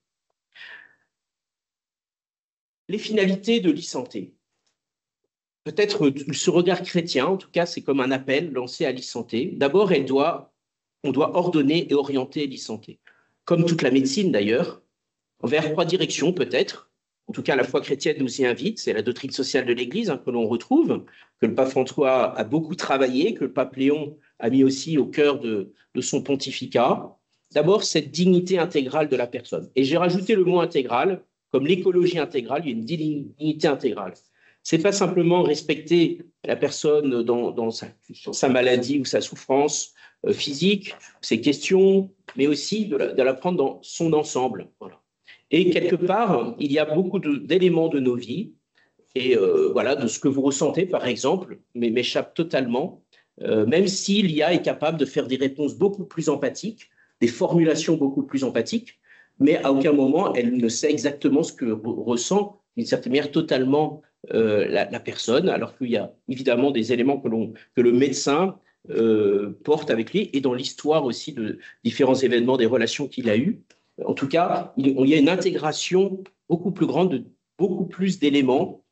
C: Les finalités de l'e-santé. Peut-être ce regard chrétien, en tout cas, c'est comme un appel lancé à l'e-santé. D'abord, on doit ordonner et orienter l'e-santé. Comme toute la médecine d'ailleurs, vers 3 directions peut-être. En tout cas, la foi chrétienne nous y invite. C'est la doctrine sociale de l'Église que l'on retrouve, que le pape François a beaucoup travaillé, que le pape Léon a mis aussi au cœur de son pontificat. D'abord, cette dignité intégrale de la personne. Et j'ai rajouté le mot intégral, comme l'écologie intégrale, il y a une dignité intégrale. Ce n'est pas simplement respecter la personne dans sa maladie ou sa souffrance physique, ses questions, mais aussi de la prendre dans son ensemble. Voilà. Et quelque part, il y a beaucoup d'éléments de nos vies, et voilà, de ce que vous ressentez, par exemple, mais m'échappe totalement, même s'il est capable de faire des réponses beaucoup plus empathiques, des formulations beaucoup plus empathiques, mais à aucun moment, elle ne sait exactement ce que ressent, d'une certaine manière, totalement la personne, alors qu'il y a évidemment des éléments que le médecin porte avec lui, et dans l'histoire aussi de différents événements, des relations qu'il a eues. En tout cas, il y a une intégration beaucoup plus grande de beaucoup plus d'éléments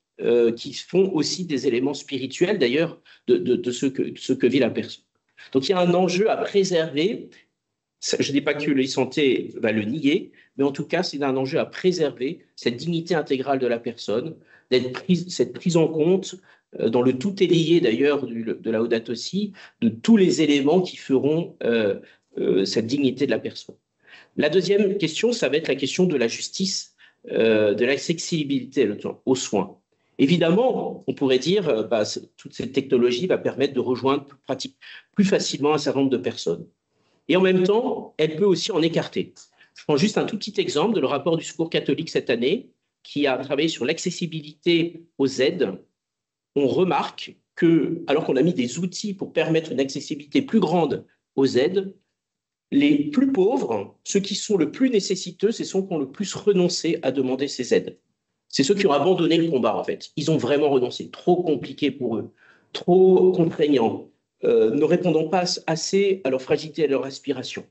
C: qui font aussi des éléments spirituels, d'ailleurs, de ce que vit la personne. Donc, il y a un enjeu à préserver. Je ne dis pas que l'e-santé va le nier, mais en tout cas, c'est un enjeu à préserver, cette dignité intégrale de la personne, cette prise en compte, dans le tout est lié d'ailleurs de Laudato Si, de tous les éléments qui feront cette dignité de la personne. La deuxième question, ça va être la question de la justice, de l'accessibilité aux soins. Évidemment, on pourrait dire toute cette technologie va permettre de rejoindre plus facilement un certain nombre de personnes. Et en même temps, elle peut aussi en écarter. Je prends juste un tout petit exemple de le rapport du Secours catholique cette année, qui a travaillé sur l'accessibilité aux aides. On remarque que, alors qu'on a mis des outils pour permettre une accessibilité plus grande aux aides, les plus pauvres, ceux qui sont le plus nécessiteux, c'est ceux qui ont le plus renoncé à demander ces aides. C'est ceux qui ont abandonné le combat, en fait. Ils ont vraiment renoncé. Trop compliqué pour eux, trop contraignant, ne répondant pas assez à leur fragilité et à leur aspiration.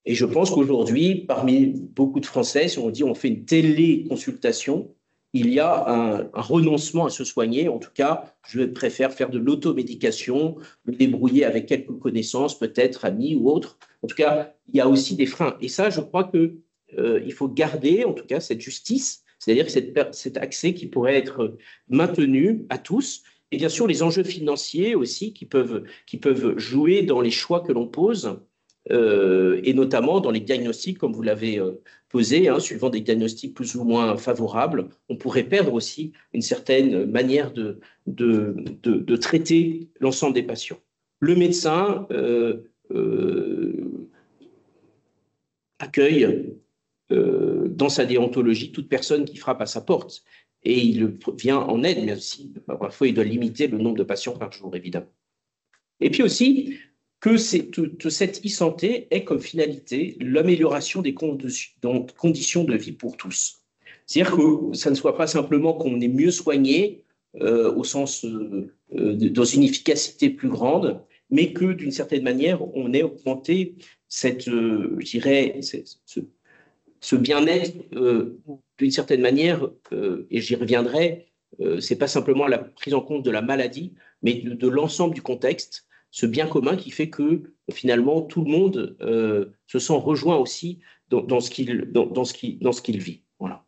C: Et je pense qu'aujourd'hui, parmi beaucoup de Français, si on dit on fait une téléconsultation, il y a un renoncement à se soigner. En tout cas, je préfère faire de l'automédication, me débrouiller avec quelques connaissances, peut-être amis ou autres. En tout cas, il y a aussi des freins. Et ça, je crois qu'il faut garder, en tout cas, cette justice, c'est-à-dire cet accès qui pourrait être maintenu à tous. Et bien sûr, les enjeux financiers aussi qui peuvent jouer dans les choix que l'on pose, et notamment dans les diagnostics, comme vous l'avez posé, suivant des diagnostics plus ou moins favorables, on pourrait perdre aussi une certaine manière de traiter l'ensemble des patients. Le médecin accueille dans sa déontologie toute personne qui frappe à sa porte, et il vient en aide, mais aussi, parfois, il doit limiter le nombre de patients par jour, évidemment. Et puis aussi, que cette e-santé ait comme finalité l'amélioration des conditions de vie pour tous. C'est-à-dire que ça ne soit pas simplement qu'on est mieux soigné au sens dans une efficacité plus grande, mais que d'une certaine manière, on ait augmenté je dirais, ce bien-être d'une certaine manière, et j'y reviendrai, c'est pas simplement la prise en compte de la maladie, mais de l'ensemble du contexte, ce bien commun qui fait que finalement tout le monde se sent rejoint aussi dans ce qu'il vit. Voilà.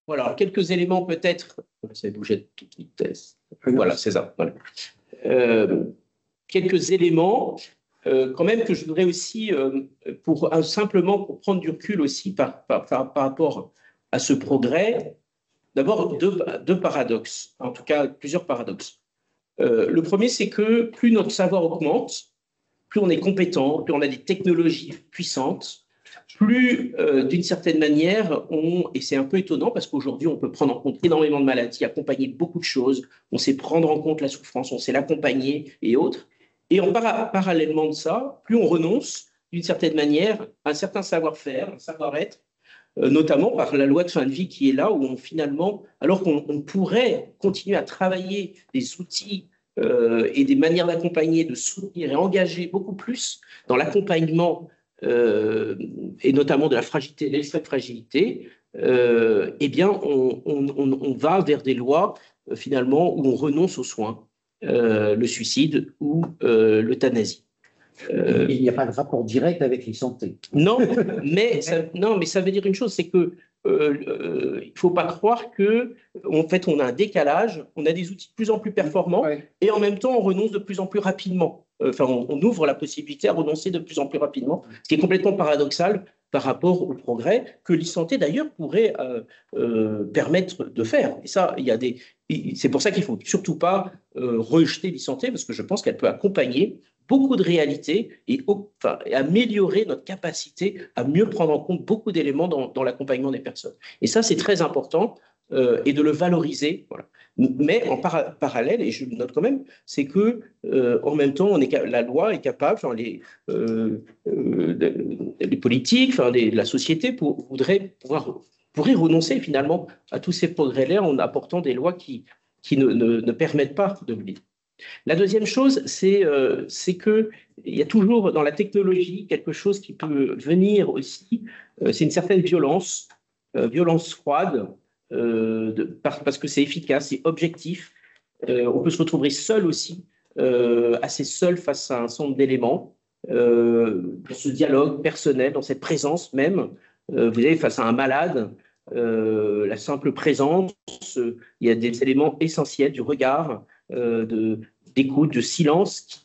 C: Voilà, quelques éléments peut-être. Ça a bougé de toute vitesse. Voilà, c'est ça. Voilà. Quelques éléments quand même que je voudrais aussi, simplement pour prendre du recul aussi par rapport à ce progrès. D'abord, deux paradoxes, en tout cas plusieurs paradoxes. Le premier, c'est que plus notre savoir augmente, plus on est compétent, plus on a des technologies puissantes, plus d'une certaine manière, et c'est un peu étonnant parce qu'aujourd'hui, on peut prendre en compte énormément de maladies, accompagner beaucoup de choses, on sait prendre en compte la souffrance, on sait l'accompagner et autres, Et parallèlement de ça, plus on renonce, d'une certaine manière, à un certain savoir-faire, un savoir-être, notamment par la loi de fin de vie qui est là, où finalement, alors qu'on pourrait continuer à travailler des outils et des manières d'accompagner, de soutenir et engager beaucoup plus dans l'accompagnement et notamment de la fragilité, de l'extrême fragilité, eh bien, on va vers des lois finalement où on renonce aux soins, le suicide ou l'euthanasie.
B: Il n'y a pas de rapport direct avec l'e-santé.
C: Non, mais ça veut dire une chose, c'est que il ne faut pas croire que, en fait, on a un décalage, on a des outils de plus en plus performants, et en même temps, on renonce de plus en plus rapidement. Enfin, on ouvre la possibilité à renoncer de plus en plus rapidement, ce qui est complètement paradoxal par rapport au progrès que l'e-santé, d'ailleurs, pourrait permettre de faire. Et ça, c'est pour ça qu'il ne faut surtout pas rejeter l'e-santé, parce que je pense qu'elle peut accompagner beaucoup de réalités et améliorer notre capacité à mieux prendre en compte beaucoup d'éléments dans l'accompagnement des personnes. Et ça, c'est très important et de le valoriser. Voilà. Mais en parallèle, et je le note quand même, c'est que en même temps, la loi est capable, les politiques, la société pourrait renoncer finalement à tous ces progrès-là en apportant des lois qui ne permettent pas de le vivre. La deuxième chose, c'est qu'il y a toujours dans la technologie quelque chose qui peut venir aussi, c'est une certaine violence froide, parce que c'est efficace, c'est objectif. On peut se retrouver seul aussi, assez seul face à un certain nombre d'éléments, dans ce dialogue personnel, dans cette présence même. Vous savez, face à un malade, la simple présence, il y a des éléments essentiels du regard, d'écoute, de silence qui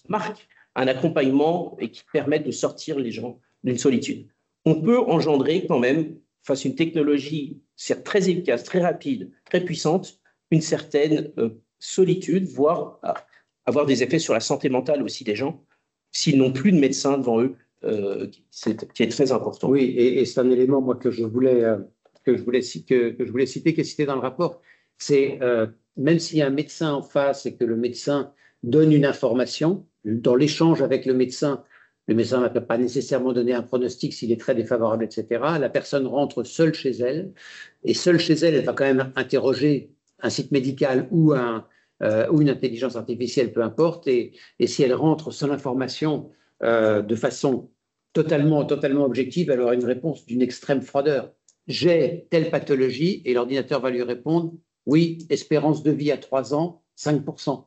C: marquent un accompagnement et qui permettent de sortir les gens d'une solitude. On peut engendrer quand même, face à une technologie certes très efficace, très rapide, très puissante, une certaine solitude, voire avoir des effets sur la santé mentale aussi des gens, s'ils n'ont plus de médecin devant eux, qui est très important.
B: Oui, et c'est un élément moi, que je voulais citer, qui est cité dans le rapport. C'est même s'il y a un médecin en face et que le médecin donne une information, dans l'échange avec le médecin ne peut pas nécessairement donner un pronostic s'il est très défavorable, etc. La personne rentre seule chez elle, et seule chez elle, elle va quand même interroger un site médical ou une intelligence artificielle, peu importe, et si elle rentre sans l'information de façon totalement objective, elle aura une réponse d'une extrême froideur. J'ai telle pathologie, et l'ordinateur va lui répondre oui, espérance de vie à 3 ans, 5%.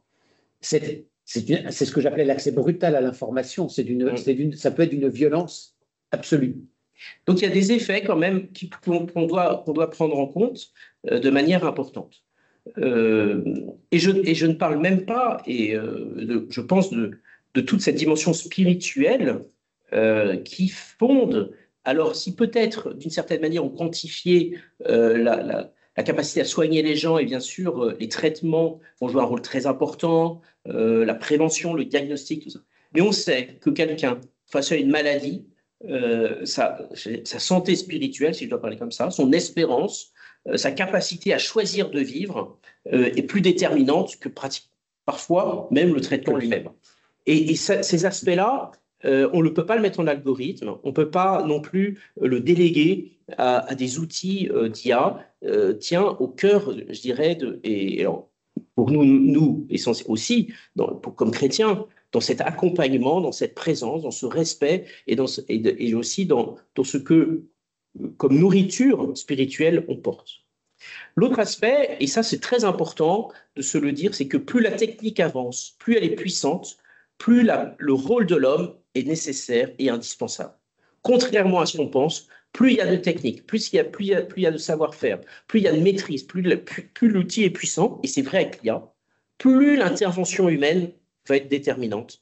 B: C'est ce que j'appelais l'accès brutal à l'information. Ça peut être d'une violence absolue.
C: Donc il y a des effets quand même qu'on doit prendre en compte de manière importante. Et je ne parle même pas, je pense, de toute cette dimension spirituelle qui fonde. Alors, si peut-être, d'une certaine manière, on quantifiait la capacité à soigner les gens, et bien sûr, les traitements vont jouer un rôle très important, la prévention, le diagnostic, tout ça. Mais on sait que quelqu'un, face à une maladie, sa santé spirituelle, si je dois parler comme ça, son espérance, sa capacité à choisir de vivre est plus déterminante que parfois même le traitement lui-même. Et ces aspects-là, on ne peut pas le mettre en algorithme, on ne peut pas non plus le déléguer à des outils d'IA, tient au cœur, je dirais, et alors, pour nous aussi, comme chrétiens, dans cet accompagnement, dans cette présence, dans ce respect et aussi dans ce que, comme nourriture spirituelle, on porte. L'autre aspect, et ça c'est très important de se le dire, c'est que plus la technique avance, plus elle est puissante, plus le rôle de l'homme est nécessaire et indispensable. Contrairement à ce qu'on pense, plus il y a de technique, plus il y a de savoir-faire, plus il y a de maîtrise, plus l'outil est puissant, et c'est vrai avec l'IA, plus l'intervention humaine va être déterminante,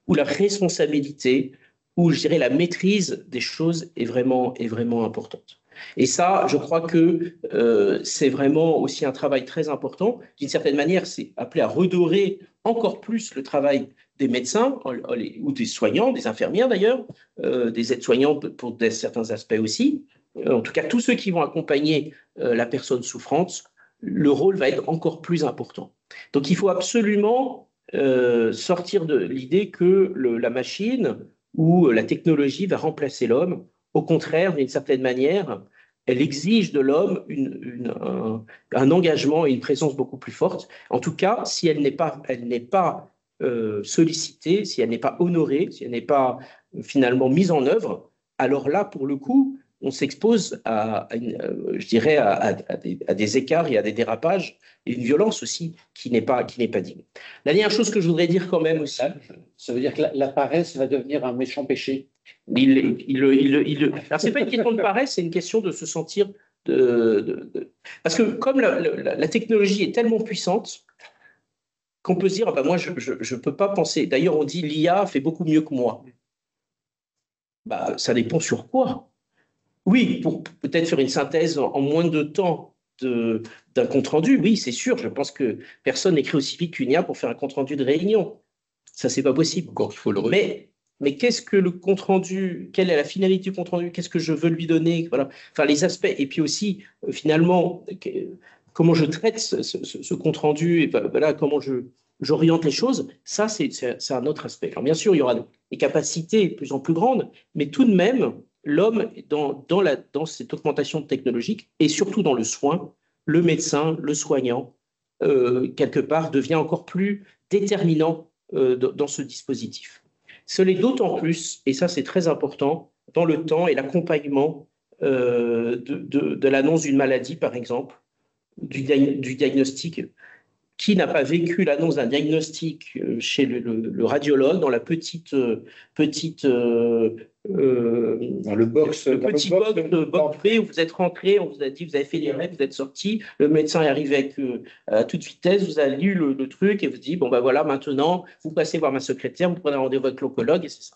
C: où la responsabilité, où je dirais la maîtrise des choses est vraiment importante. Et ça, je crois que c'est vraiment aussi un travail très important. D'une certaine manière, c'est appelé à redorer encore plus le travail des médecins ou des soignants, des infirmières d'ailleurs, des aides-soignants pour certains aspects aussi. En tout cas, tous ceux qui vont accompagner la personne souffrante, le rôle va être encore plus important. Donc, il faut absolument sortir de l'idée que la machine ou la technologie va remplacer l'homme. Au contraire, d'une certaine manière, elle exige de l'homme un engagement et une présence beaucoup plus forte. En tout cas, si elle n'est pas sollicitée, si elle n'est pas honorée, si elle n'est pas finalement mise en œuvre, alors là, pour le coup, on s'expose je dirais, à des écarts et à des dérapages et une violence aussi qui n'est pas digne. La dernière chose que je voudrais dire quand même aussi…
B: Ça veut dire que la paresse va devenir un méchant péché.
C: Alors, c'est pas une question de paresse, c'est une question de se sentir… Parce que comme la technologie est tellement puissante qu'on peut se dire, ah ben moi, je ne peux pas penser… D'ailleurs, on dit l'IA fait beaucoup mieux que moi. Bah, ça dépend sur quoi. Oui, pour peut-être faire une synthèse en moins de temps d'un compte-rendu, oui, c'est sûr. Je pense que personne n'écrit aussi vite qu'une IA pour faire un compte-rendu de réunion. Ça, c'est pas possible.
A: Encore, il faut le
C: mais qu'est-ce que le compte-rendu? Quelle est la finalité du compte-rendu? Qu'est-ce que je veux lui donner? Voilà. Enfin, les aspects. Et puis aussi, finalement, comment je traite ce compte-rendu et voilà, comment j'oriente les choses, ça, c'est un autre aspect. Alors, bien sûr, il y aura des capacités de plus en plus grandes, mais tout de même, l'homme, dans cette augmentation technologique, et surtout dans le soin, le médecin, le soignant, quelque part, devient encore plus déterminant dans ce dispositif. Ce l'est d'autant plus, et ça c'est très important, dans le temps et l'accompagnement de l'annonce d'une maladie, par exemple, du diagnostic. Qui n'a pas vécu l'annonce d'un diagnostic chez le radiologue dans la
B: dans le box,
C: petit box de box B où vous êtes rentré, on vous a dit, vous avez fait les règles, vous êtes sorti, le médecin est arrivé à toute vitesse, vous avez lu le truc et vous dit, bon ben voilà, maintenant, vous passez voir ma secrétaire, vous prenez un rendez-vous avec l'oncologue et c'est ça.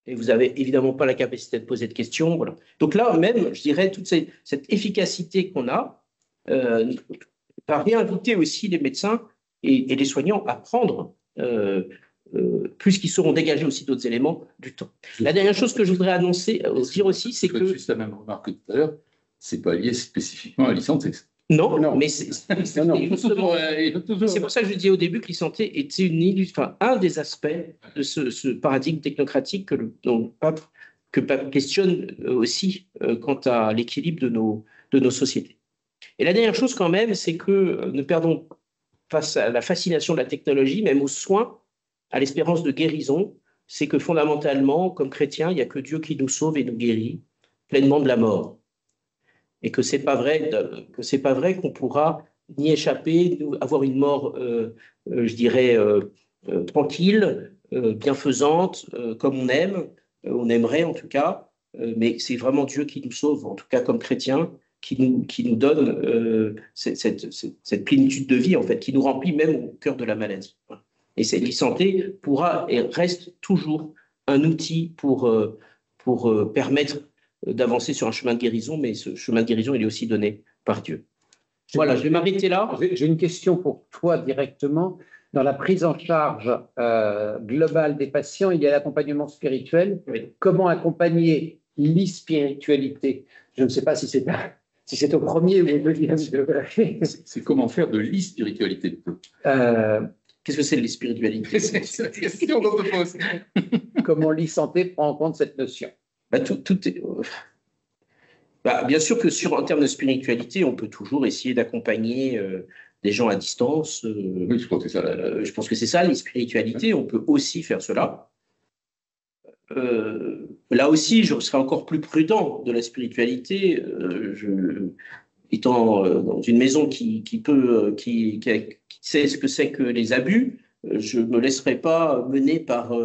C: Et vous n'avez évidemment pas la capacité de poser de questions. Voilà. Donc là, même, je dirais, toute cette efficacité qu'on a, va réinviter aussi les médecins et les soignants à prendre, puisqu'ils seront dégagés aussi d'autres éléments du temps. La dernière chose que je voudrais dire aussi, c'est que…
A: Juste la même remarque que tout à l'heure, ce n'est pas lié spécifiquement à l'e-santé.
C: Non, mais c'est pour ça que je disais au début que l'e-santé était un des aspects de ce paradigme technocratique que Pape questionne aussi quant à l'équilibre de nos sociétés. Et la dernière chose quand même, c'est que ne perdons face à la fascination de la technologie, même aux soins, à l'espérance de guérison, c'est que fondamentalement, comme chrétiens, il n'y a que Dieu qui nous sauve et nous guérit pleinement de la mort. Et que c'est pas vrai qu'on pourra n'y échapper, avoir une mort, je dirais, tranquille, bienfaisante, comme on aimerait en tout cas, mais c'est vraiment Dieu qui nous sauve, en tout cas comme chrétiens, qui nous donne cette plénitude de vie, en fait, qui nous remplit même au cœur de la maladie. Et cette l'e-santé pourra et reste toujours un outil pour permettre d'avancer sur un chemin de guérison, mais ce chemin de guérison, il est aussi donné par Dieu. Voilà, je vais m'arrêter là.
B: J'ai une question pour toi directement. Dans la prise en charge globale des patients, il y a l'accompagnement spirituel.
C: Oui.
B: Comment accompagner l'e-spiritualité? Je ne sais pas si c'est au premier ou au deuxième degré.
A: C'est comment faire de l'e-spiritualité.
C: Qu'est-ce que c'est de l'e-spiritualité?
A: C'est la question qu'on se pose.
B: Comment l'e-santé prend en compte cette notion?
C: Tout est… bien sûr que en termes de spiritualité, on peut toujours essayer d'accompagner des gens à distance.
A: Oui, je crois que c'est ça.
C: Je pense que c'est ça, les spiritualités. On peut aussi faire cela. Là aussi, je serais encore plus prudent de la spiritualité. Étant dans une maison qui sait ce que c'est que les abus, je ne me laisserai pas mener par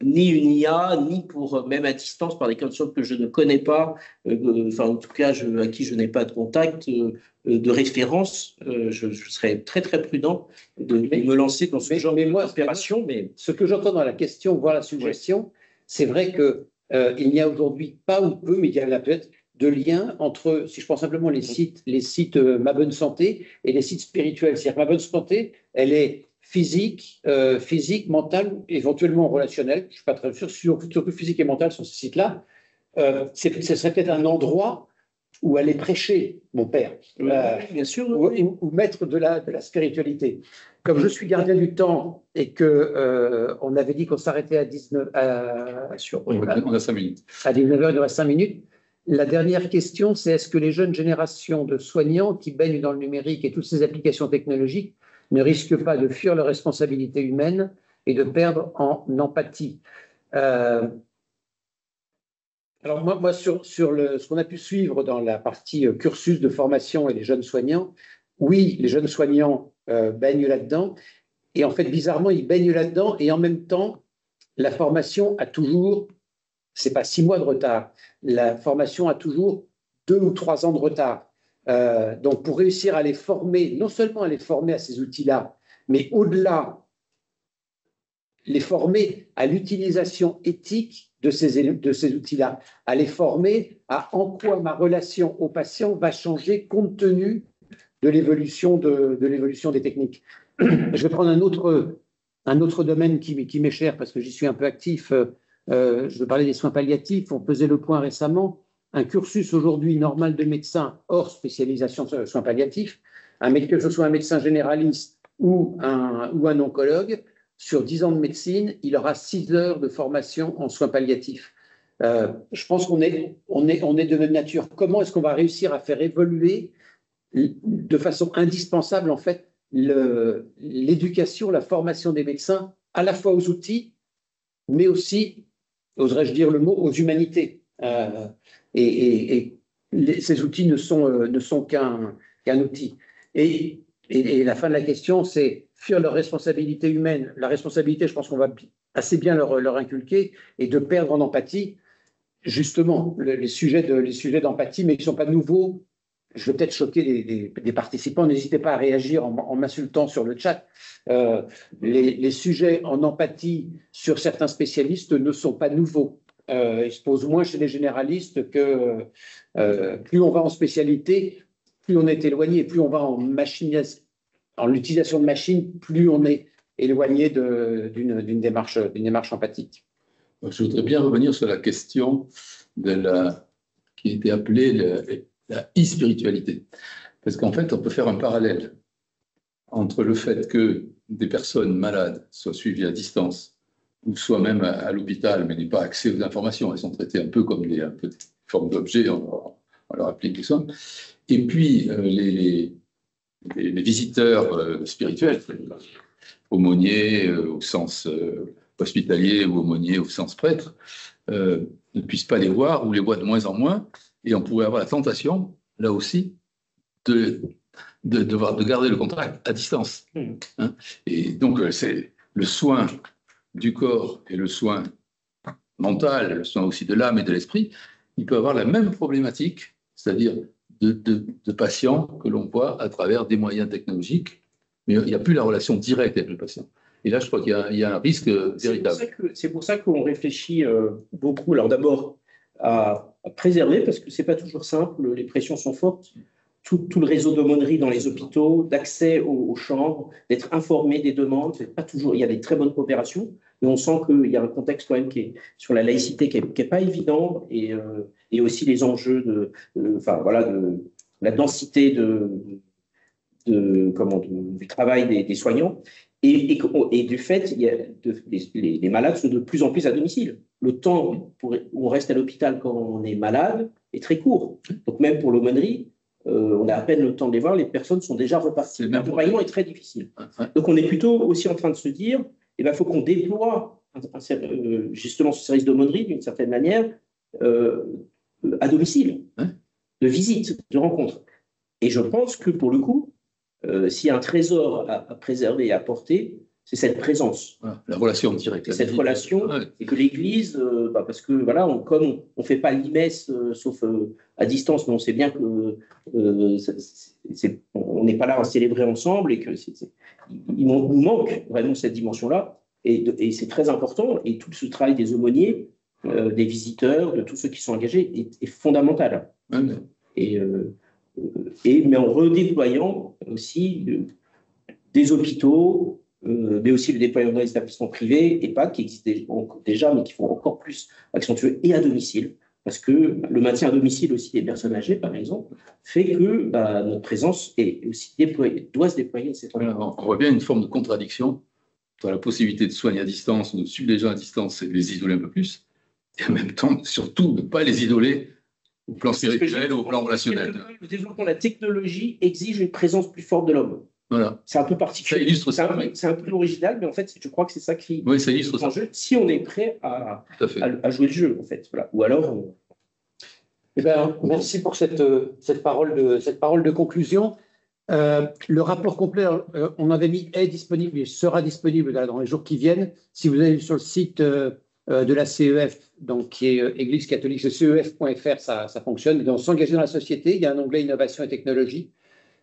C: ni une IA, ni même à distance par des personnes que je ne connais pas, en tout cas à qui je n'ai pas de contact, de référence. Je serai très très prudent de me lancer dans ce genre d'opération. Mais
B: ce que j'entends dans la question, voire la suggestion, c'est vrai qu'il n'y a aujourd'hui pas ou peu, mais il y a peut-être de lien entre, si je prends simplement les sites Ma Bonne Santé et les sites spirituels. C'est-à-dire que Ma Bonne Santé, elle est physique, mentale, éventuellement relationnelle. Je ne suis pas très sûr, surtout physique et mentale sur ce site-là. Ce serait peut-être un endroit ou aller prêcher, mon père,
C: bien sûr,
B: ou mettre de la spiritualité. Comme je suis gardien du temps et que on avait dit qu'on s'arrêtait à 19
A: On a 5 minutes.
B: À 19h, il nous reste 5 minutes. La dernière question, c'est est-ce que les jeunes générations de soignants qui baignent dans le numérique et toutes ces applications technologiques ne risquent pas de fuir leurs responsabilités humaines et de perdre en empathie? Alors moi sur ce qu'on a pu suivre dans la partie cursus de formation et les jeunes soignants, oui, les jeunes soignants baignent là-dedans. Et en fait, bizarrement, ils baignent là-dedans et en même temps, la formation a toujours, c'est pas 6 mois de retard, la formation a toujours 2 ou 3 ans de retard. Donc, pour réussir à les former, non seulement à les former à ces outils-là, mais au-delà, les former à l'utilisation éthique de ces outils-là, à les former à en quoi ma relation au patient va changer compte tenu de l'évolution des techniques. Je vais prendre un autre domaine qui m'est cher parce que j'y suis un peu actif. Je veux parler des soins palliatifs. On faisait le point récemment. Un cursus aujourd'hui normal de médecin hors spécialisation soins palliatifs, que ce soit un médecin généraliste ou un oncologue, sur 10 ans de médecine, il aura 6 heures de formation en soins palliatifs. Je pense qu'on est de même nature. Comment est-ce qu'on va réussir à faire évoluer de façon indispensable, en fait, l'éducation, la formation des médecins, à la fois aux outils, mais aussi, oserais-je dire le mot, aux humanités. Ces outils ne sont qu'un outil. Et la fin de la question, c'est fuir leur responsabilité humaine. La responsabilité, je pense qu'on va assez bien leur inculquer, et de perdre en empathie. Justement, les sujets d'empathie, mais qui ne sont pas nouveaux. Je vais peut-être choquer des participants. N'hésitez pas à réagir en m'insultant sur le chat. Les sujets en empathie sur certains spécialistes ne sont pas nouveaux. Ils se posent moins chez les généralistes que plus on va en spécialité, plus on est éloigné, plus on va en l'utilisation de machines, plus on est éloigné d'une démarche empathique.
A: Je voudrais bien revenir sur la question qui était appelée la e-spiritualité. Parce qu'en fait, on peut faire un parallèle entre le fait que des personnes malades soient suivies à distance ou soient même à l'hôpital, mais n'aient pas accès aux informations. Elles sont traitées un peu comme des formes d'objets, on leur applique des soins. Et puis, les visiteurs spirituels, aumôniers au sens hospitalier ou aumôniers au sens prêtre, ne puissent pas les voir ou les voient de moins en moins. Et on pourrait avoir la tentation, là aussi, de garder le contact à distance. Hein. Et donc, c'est le soin du corps et le soin mental, le soin aussi de l'âme et de l'esprit, il peut avoir la même problématique, c'est-à-dire de patients que l'on voit à travers des moyens technologiques, mais il n'y a plus la relation directe avec le patient. Et là, je crois qu'il y a un risque véritable.
C: C'est pour ça qu'on réfléchit beaucoup, alors d'abord à préserver, parce que ce n'est pas toujours simple, les pressions sont fortes, tout le réseau d'aumônerie dans les hôpitaux, d'accès aux chambres, d'être informé des demandes, c'est pas toujours, il y a des très bonnes coopérations, mais on sent qu'il y a un contexte quand même qui est sur la laïcité qui n'est pas évident, et aussi les enjeux de la densité du travail des soignants. Et du fait, les malades sont de plus en plus à domicile. Le temps où on reste à l'hôpital quand on est malade est très court. Donc même pour l'aumônerie, on a à peine le temps de les voir, les personnes sont déjà reparties. L'accompagnement est très difficile. Donc on est plutôt aussi en train de se dire, il faut qu'on déploie justement ce service d'aumônerie d'une certaine manière à domicile, de visite, de rencontre. Et je pense que pour le coup, s'il y a un trésor à préserver et à porter, c'est cette présence.
A: La relation directe.
C: Cette relation, et que l'Église, parce que voilà, comme on ne fait pas l'IMES, sauf à distance, mais on sait bien que on n'est pas là à célébrer ensemble et que il nous manque vraiment cette dimension-là. Et c'est très important. Et tout ce travail des aumôniers, des visiteurs, de tous ceux qui sont engagés est fondamental. Mais en redéployant aussi des hôpitaux, mais aussi le déploiement dans les établissements privés, EHPAD, qui existent déjà, mais qui font encore plus accentuer, et à domicile. parce que le maintien à domicile aussi des personnes âgées, par exemple, fait que notre présence est aussi doit se déployer à cet endroit.
A: On voit bien une forme de contradiction entre la possibilité de soigner à distance, de suivre les gens à distance et de les isoler un peu plus, et en même temps, surtout, ne pas les isoler au plan spirituel ou au plan relationnel.
C: Le développement de la technologie exige une présence plus forte de l'homme.
A: Voilà.
C: C'est un peu particulier.
A: Ça illustre ça.
C: C'est un peu original, mais en fait, je crois que c'est ça qui
A: ça illustre ça.
C: Si on est prêt à jouer le jeu, en fait. Voilà. Ou alors.
B: Eh ben, merci pour cette parole de conclusion. Le rapport complet, on avait mis est disponible, il sera disponible dans les jours qui viennent. Si vous allez sur le site de la CEF, donc qui est Église catholique, c'est cef.fr, ça fonctionne. Donc, s'engager dans la société, il y a un onglet innovation et technologie.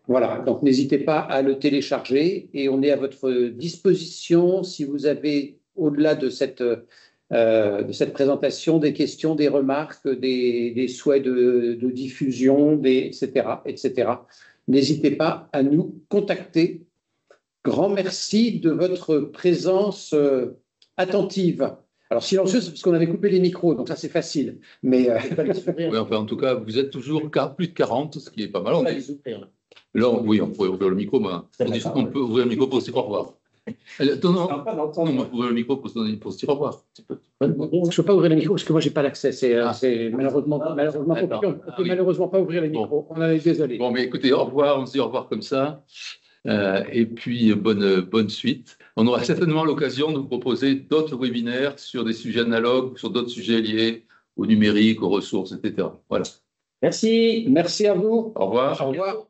B: Voilà, donc n'hésitez pas à le télécharger et on est à votre disposition si vous avez, au-delà de cette présentation, des questions, des remarques, des souhaits de diffusion, etc., etc. N'hésitez pas à nous contacter. Grand merci de votre présence attentive. Alors silencieuse parce qu'on avait coupé les micros, donc ça c'est facile. Mais
A: oui, enfin, en tout cas, vous êtes toujours plus de 40, ce qui est pas mal.
C: On va les ouvrir.
A: Là, oui, on pourrait ouvrir le micro, mais on peut ouvrir le micro pour se dire au revoir. Non, on peut ouvrir le micro pour se dire au revoir.
B: Je ne peux pas ouvrir les micros parce que moi, je n'ai pas l'accès. C'est malheureusement compliqué. On ne peut malheureusement pas ouvrir les micros. On est désolé.
A: Bon, mais écoutez, au revoir. On se dit au revoir comme ça. Et puis, bonne suite. On aura certainement l'occasion de vous proposer d'autres webinaires sur des sujets analogues, sur d'autres sujets liés au numérique, aux ressources, etc. Voilà.
C: Merci.
B: Merci à vous.
A: Au revoir.
B: Au revoir.